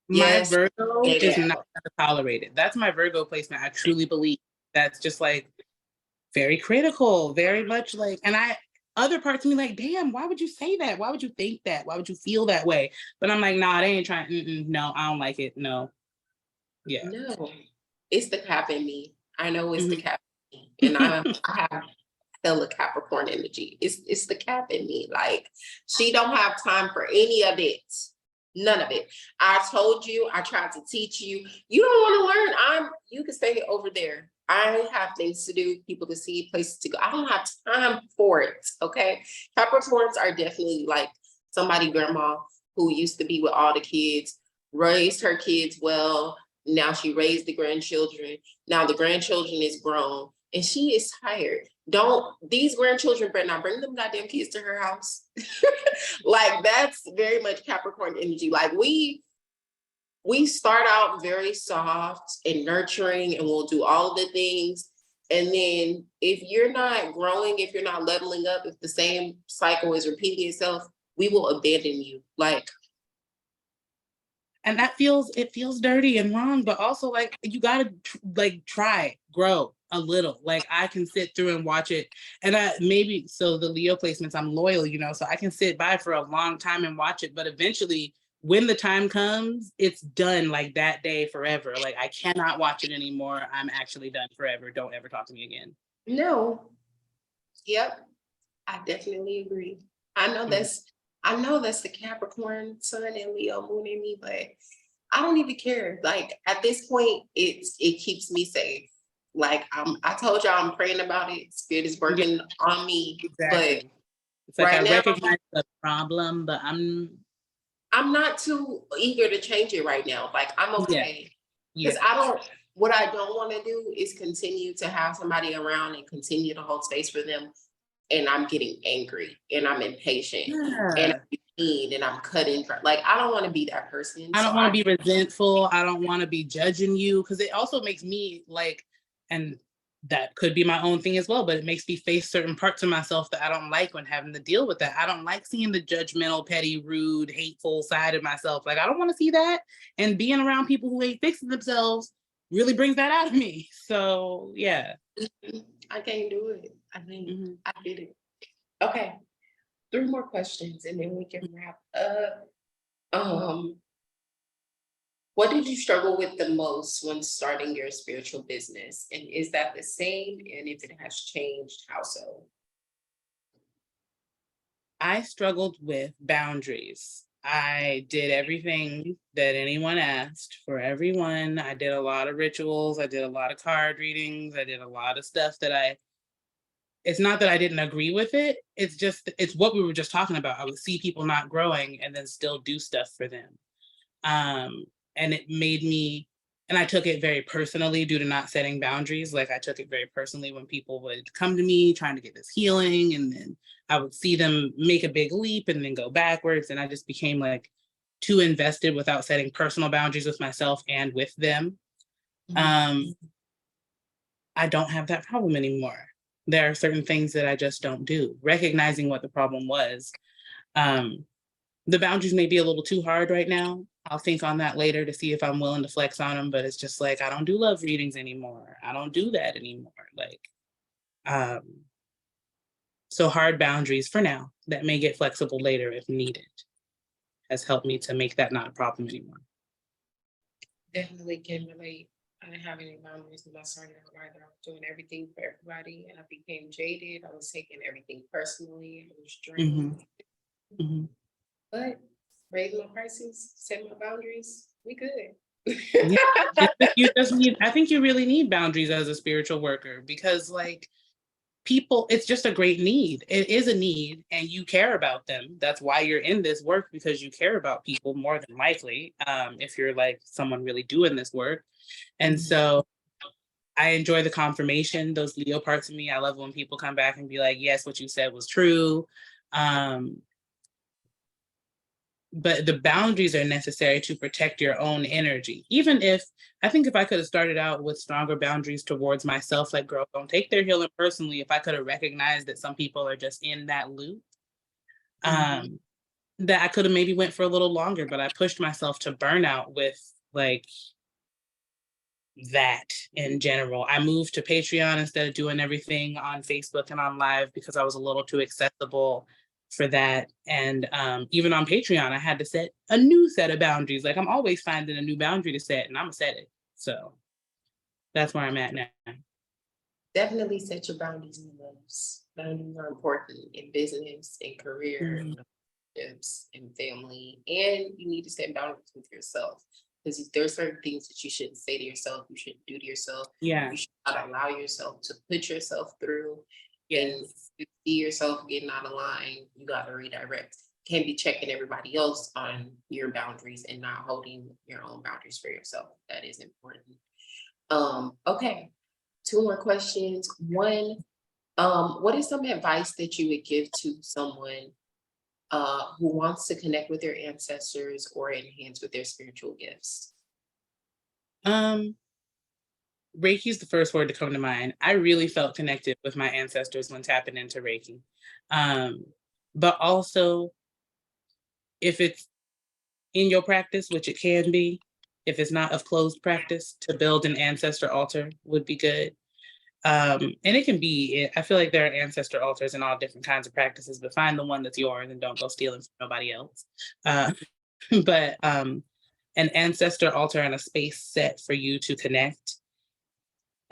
my Yes, Virgo they is do. not gonna tolerate it. That's my Virgo placement. I truly believe that's just like very critical, very much like, and other parts of me like, damn, why would you say that? Why would you think that? Why would you feel that way? But I'm like, nah, they ain't trying. No, I don't like it. No. Yeah. No, it's the cap in me. I know it's the Mhm. cap in me. And I have hella Capricorn energy. It's the cap in me. Like, she don't have time for any of it. None of it. I told you, I tried to teach you. You don't want to learn. You can stay over there. I have things to do, people to see, places to go. I don't have time for it. Okay. Capricorns are definitely like somebody grandma who used to be with all the kids, raised her kids well. Now she raised the grandchildren. Now the grandchildren is grown and she is tired. These grandchildren better not bring them goddamn kids to her house. Like, that's very much Capricorn energy. Like, we start out very soft and nurturing, and we'll do all the things. And then if you're not growing, if you're not leveling up, if the same cycle is repeating itself, we will abandon you. Like, And it feels dirty and wrong, but also like you gotta like try, grow a little. Like I can sit through and watch it, and maybe so the Leo placements, I'm loyal, so I can sit by for a long time and watch it. But eventually, when the time comes, it's done like that day forever. Like I cannot watch it anymore. I'm actually done forever. Don't ever talk to me again. no, yep, I definitely agree. I know Mhm. that's the Capricorn sun and Leo moon in me, but I don't even care. Like at this point, it keeps me safe. Like I told y'all I'm praying about it. Spirit is Yeah, working on me. But exactly. It's like I right now, recognize the problem, but I'm not too eager to change it right now. Like I'm yeah, okay. Because yeah. what I don't want to do is continue to have somebody around and continue to hold space for them. And I'm getting angry and I'm impatient and Yeah. I'm mean and I'm cutting. Like, I don't want to be that person. I So don't want to be resentful. I don't want to be judging you because it also makes me like, and that could be my own thing as well, but it makes me face certain parts of myself that I don't like when having to deal with that. I don't like seeing the judgmental, petty, rude, hateful side of myself. Like, I don't want to see that. And being around people who ain't fixing themselves really brings that out of me. So, yeah. I can't do it. I mean, Mm-hmm. I get it. Okay. 3 more questions and then we can wrap up. Um, what did you struggle with the most when starting your spiritual business? And is that the same? And if it has changed, how so? I struggled with boundaries. I did everything that anyone asked for everyone. I did a lot of rituals. I did a lot of card readings. I did a lot of stuff it's not that I didn't agree with it. It's just, it's what we were just talking about. I would see people not growing and then still do stuff for them. Um, and it made me, and I took it very personally due to not setting boundaries. Like I took it very personally when people would come to me trying to get this healing, and then I would see them make a big leap and then go backwards. And I just became like too invested without setting personal boundaries with myself and with them. Um, I don't have that problem anymore. There are certain things that I just don't do. Recognizing what the problem was. Um, the boundaries may be a little too hard right now. I'll think on that later to see if I'm willing to flex on them, but it's just like I don't do love readings anymore. I don't do that anymore. Like, um, so hard boundaries for now that may get flexible later if needed has helped me to make that not a problem anymore. Definitely can relate. I didn't have any boundaries when I started out either. I was doing everything for everybody and I became jaded. I was taking everything personally. I was Mm-hmm. drained. Mm-hmm. But raising my prices, setting my boundaries, we good. Yeah, you just need. I think you really need boundaries as a spiritual worker because, like, people, it's just a great need. It is a need, and you care about them. That's why you're in this work, because you care about people more than likely. If you're like someone really doing this work, and so I enjoy the confirmation. Those Leo parts of me, I love when people come back and be like, "Yes, what you said was true." Um, but the boundaries are necessary to protect your own energy. Even if I think if I could have started out with stronger boundaries towards myself, like girl, don't take their healing personally. If I could have recognized that some people are just in that loop, um, that I could have maybe went for a little longer, but I pushed myself to burnout with like that in general. I moved to Patreon instead of doing everything on Facebook and on live because I was a little too accessible for that. And even on Patreon, I had to set a new set of boundaries. Like I'm always finding a new boundary to set, and I'm gonna set it. So that's where I'm at now. Definitely set your boundaries in the lives. Boundaries are important in business, in career, Mm-hmm. in relationships, in family, and you need to set boundaries with yourself because there are certain things that you shouldn't say to yourself, you shouldn't do to yourself. Yeah. You should not allow yourself to put yourself through. And if Yes. you see yourself getting out of line, you got to redirect. Can't be checking everybody else on your boundaries and not holding your own boundaries for yourself. That is important. Okay. 2 more questions. One, what is some advice that you would give to someone who wants to connect with their ancestors or enhance with their spiritual gifts? Um, Reiki is the first word to come to mind. I really felt connected with my ancestors when tapping into Reiki. Um, but also, if it's in your practice, which it can be, if it's not of closed practice, to build an ancestor altar would be good. And it can be, I feel like there are ancestor altars in all different kinds of practices, but find the one that's yours and don't go stealing from nobody else. Uh, but an ancestor altar and a space set for you to connect.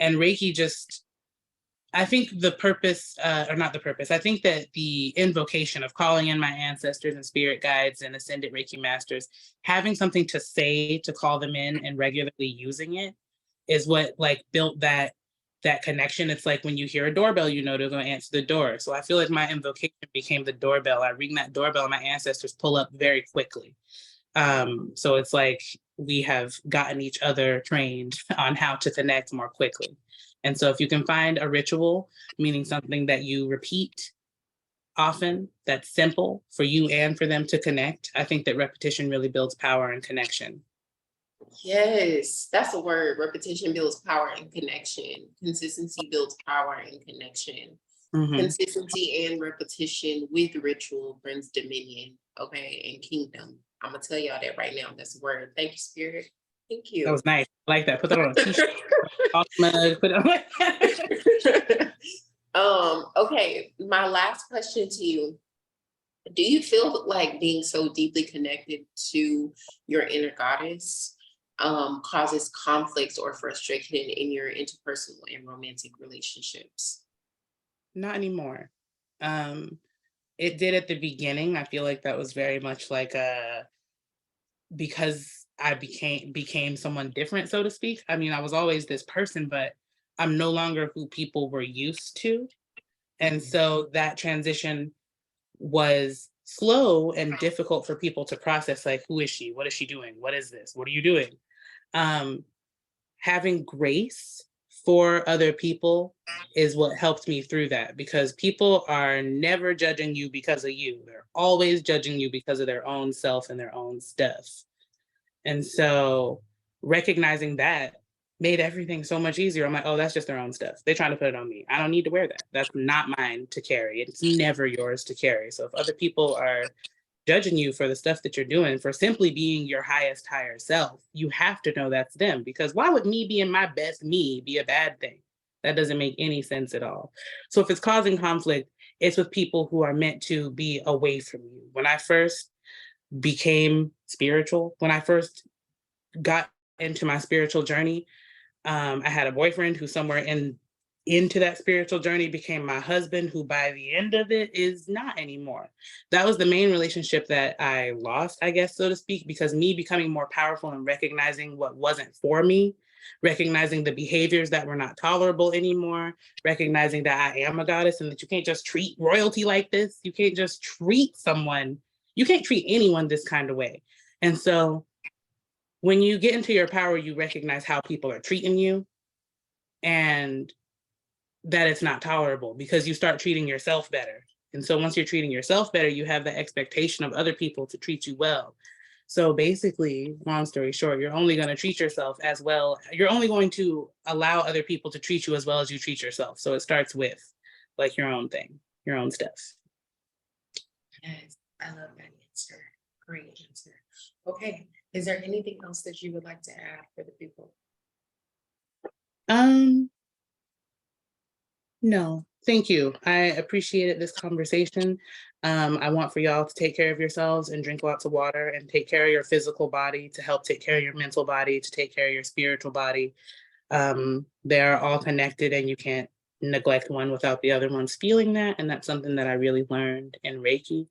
And Reiki just, I think the purpose, or not the purpose, I think that the invocation of calling in my ancestors and spirit guides and ascended Reiki masters, having something to say to call them in and regularly using it is what like built that connection. It's like when you hear a doorbell, you know they're going to answer the door. So I feel like my invocation became the doorbell. I ring that doorbell, and my ancestors pull up very quickly. So it's like we have gotten each other trained on how to connect more quickly. And so if you can find a ritual, meaning something that you repeat often, that's simple for you and for them to connect, I think that repetition really builds power and connection. Yes, that's a word. Repetition builds power and connection. Consistency builds power and connection. Mhm. Consistency and repetition with ritual brings dominion, okay, and kingdom. I'm gonna tell y'all that right now. That's a word. Thank you, Spirit. Thank That you. was nice. I like that. Put that on a t-shirt, off mug, put it on. Okay, my last question to you. Do you feel like being so deeply connected to your inner goddess causes conflicts or frustration in your interpersonal and romantic relationships? Not anymore. Um, it did at the beginning. I feel like that was very much like a, because I became someone different, so to speak. I mean, I was always this person, but I'm no longer who people were used to. And Mhm. so that transition was slow and difficult for people to process, like, who is she? What is she doing? What is this? What are you doing? Um, Having grace for other people is what helped me through that, because people are never judging you because of you. They're always judging you because of their own self and their own stuff. And so recognizing that made everything so much easier. I'm like, oh, that's just their own stuff. They're trying to put it on me. I don't need to wear that. That's not mine to carry. It's never yours to carry. So if other people are judging you for the stuff that you're doing, for simply being your highest higher self, you have to know that's them. Because why would me being my best me be a bad thing? That doesn't make any sense at all. So if it's causing conflict, it's with people who are meant to be away from you. When I first became spiritual, when I first got into my spiritual journey, I had a boyfriend who somewhere into that spiritual journey became my husband, who by the end of it is not anymore. That was the main relationship that I lost, I guess, so to speak, because me becoming more powerful and recognizing what wasn't for me, recognizing the behaviors that were not tolerable anymore, recognizing that I am a goddess and that you can't just treat royalty like this. You can't just treat someone, you can't treat anyone this kind of way. And so when you get into your power, you recognize how people are treating you and that it's not tolerable, because you start treating yourself better. And so once you're treating yourself better, you have the expectation of other people to treat you well. So basically, long story short, you're only going to treat yourself as well. You're only going to allow other people to treat you as well as you treat yourself. So it starts with like your own thing, your own stuff. Yes, I love that answer. Great answer. Okay, is there anything else that you would like to add for the people? Um, No, thank you. I appreciated this conversation. I want for y'all to take care of yourselves and drink lots of water and take care of your physical body to help take care of your mental body, to take care of your spiritual body. They're all connected and you can't neglect one without the other one's feeling that. And that's something that I really learned in Reiki.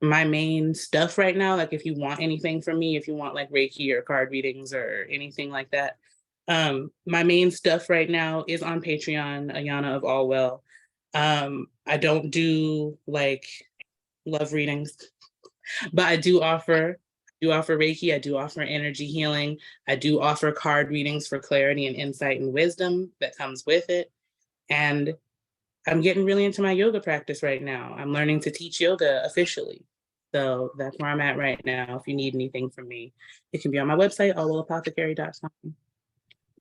My main stuff right now, like if you want anything from me, if you want like Reiki or card readings or anything like that, my main stuff right now is on Patreon, Ayanna of Allwell. I don't do like love readings, but I do offer Reiki, I do offer energy healing, I do offer card readings for clarity and insight and wisdom that comes with it. And I'm getting really into my yoga practice right now. I'm learning to teach yoga officially. So that's where I'm at right now. If you need anything from me, it can be on my website, allwellapothecary.com.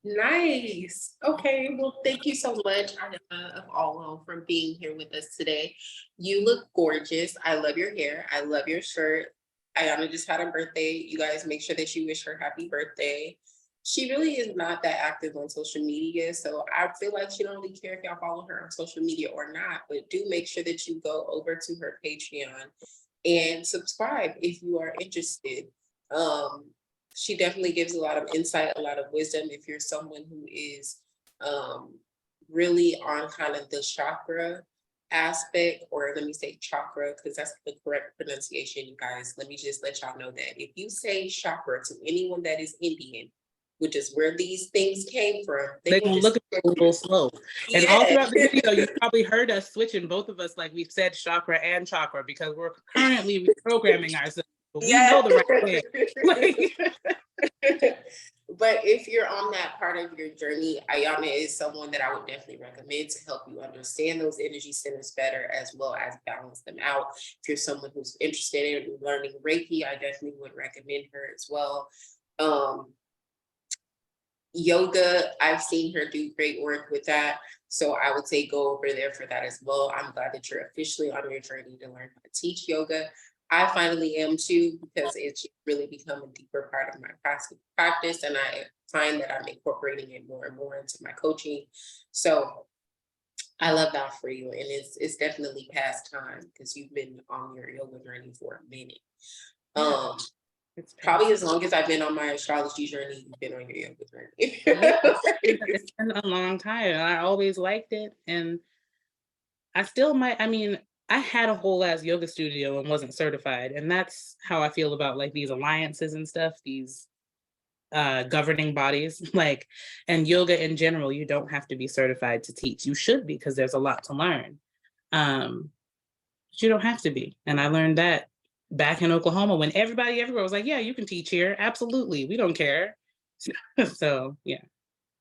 Nice. Okay. Well, thank you so much, Ayanna of Allwell, for being here with us today. You look gorgeous. I love your hair. I love your shirt. Ayanna just had a birthday. You guys make sure that you wish her happy birthday. She really is not that active on social media, so I feel like she don't really care if y'all follow her on social media or not, but do make sure that you go over to her Patreon and subscribe if you are interested. She definitely gives a lot of insight, a lot of wisdom. If you're someone who is really on kind of the chakra aspect, or let me say chakra, because that's the correct pronunciation, you guys. Let me just let y'all know that if you say chakra to anyone that is Indian, which is where these things came from, They're gonna look at it a little slow. And all throughout the video, you probably heard us switching, both of us, like we've said chakra and chakra, because we're currently reprogramming ourselves. But we know the right way. But if you're on that part of your journey, Ayanna is someone that I would definitely recommend to help you understand those energy centers better, as well as balance them out. If you're someone who's interested in learning Reiki, I definitely would recommend her as well. Yoga, I've seen her do great work with that. So I would say go over there for that as well. I'm glad that you're officially on your journey to learn how to teach yoga. I finally am too, because it's really become a deeper part of my practice, and I find that I'm incorporating it more and more into my coaching. So I love that for you, and it's definitely past time, because you've been on your yoga journey for a minute. It's probably as long as I've been on my astrology journey, you've been on your yoga journey. It's been a long time, and I always liked it, and I still might. I mean, I had a whole ass yoga studio and wasn't certified, and that's how I feel about like these alliances and stuff, these governing bodies, like, and yoga in general. You don't have to be certified to teach. You should be, because there's a lot to learn. But you don't have to be, and I learned that back in Oklahoma, when everybody everywhere was like, yeah, you can teach here. Absolutely. We don't care. So, yeah.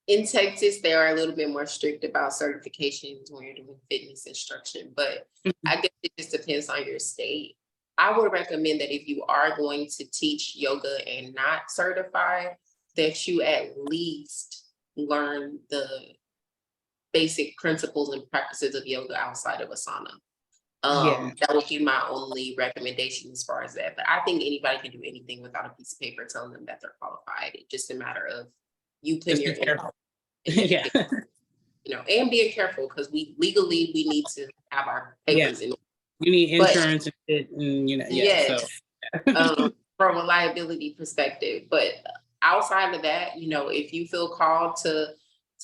In Texas, they are a little bit more strict about certifications when you're doing fitness instruction, but I guess it just depends on your state. I would recommend that if you are going to teach yoga and not certified, that you at least learn the basic principles and practices of yoga outside of asana. That would be my only recommendation as far as that. But I think anybody can do anything without a piece of paper telling them that they're qualified. It's just a matter of you putting your careful. you know, and being careful, because we legally need to have our papers in. You need insurance and shit, and yes, so. From a liability perspective. But outside of that, you know, if you feel called to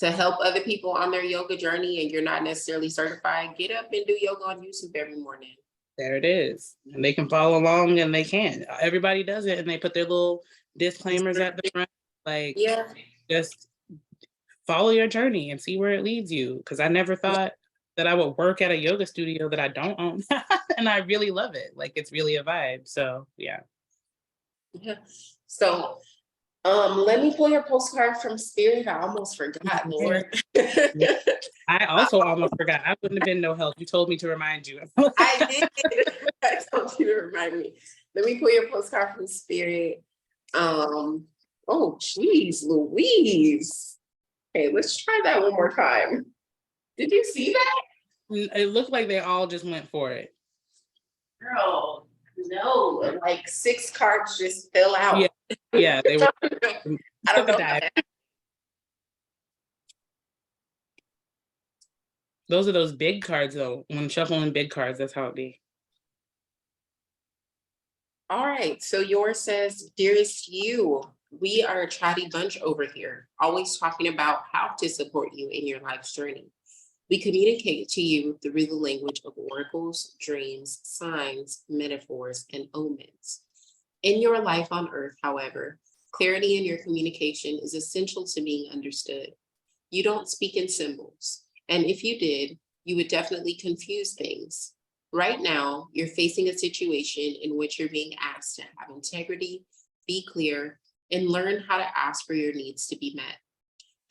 help other people on their yoga journey and you're not necessarily certified, get up and do yoga on YouTube every morning. There it is. And they can follow along, and they can. Everybody does it, and they put their little disclaimers at the front. Like, just follow your journey and see where it leads you. Because I never thought that I would work at a yoga studio that I don't own. And I really love it. Like, it's really a vibe. So, yeah. So let me pull your postcard from Spirit. I almost forgot, Lord. I also almost forgot. I wouldn't have been no help. You told me to remind you. I did. I told you to remind me. Let me pull your postcard from Spirit. Oh, geez, Louise. Okay, let's try that one more time. Did you see that? It looked like they all just went for it. Girl, no, like 6 cards just fell out. Yeah, they were. I don't know. Those are those big cards, though. When shuffling big cards, that's how it be. All right, so yours says, dearest you, we are a chatty bunch over here, always talking about how to support you in your life's journey. We communicate to you through the language of oracles, dreams, signs, metaphors, and omens. In your life on Earth, however, clarity in your communication is essential to being understood. You don't speak in symbols, and if you did, you would definitely confuse things. Right now, you're facing a situation in which you're being asked to have integrity, be clear, and learn how to ask for your needs to be met.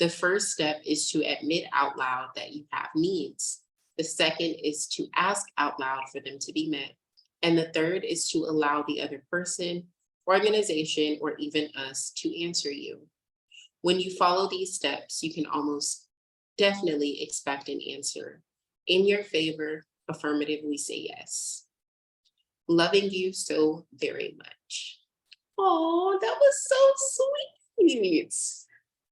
The first step is to admit out loud that you have needs. The second is to ask out loud for them to be met. And the third is to allow the other person, organization, or even us to answer you. When you follow these steps, you can almost definitely expect an answer. In your favor, affirmative, we say yes. Loving you so very much. Oh, that was so sweet.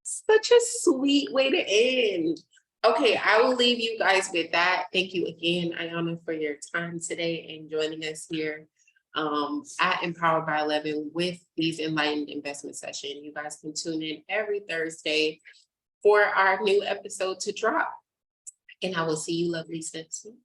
Such a sweet way to end. Okay, I will leave you guys with that. Thank you again, Ayanna, for your time today and joining us here at Empowered by 11 with these Enlightened Investment Session. You guys can tune in every Thursday for our new episode to drop. And I will see you lovelies next week.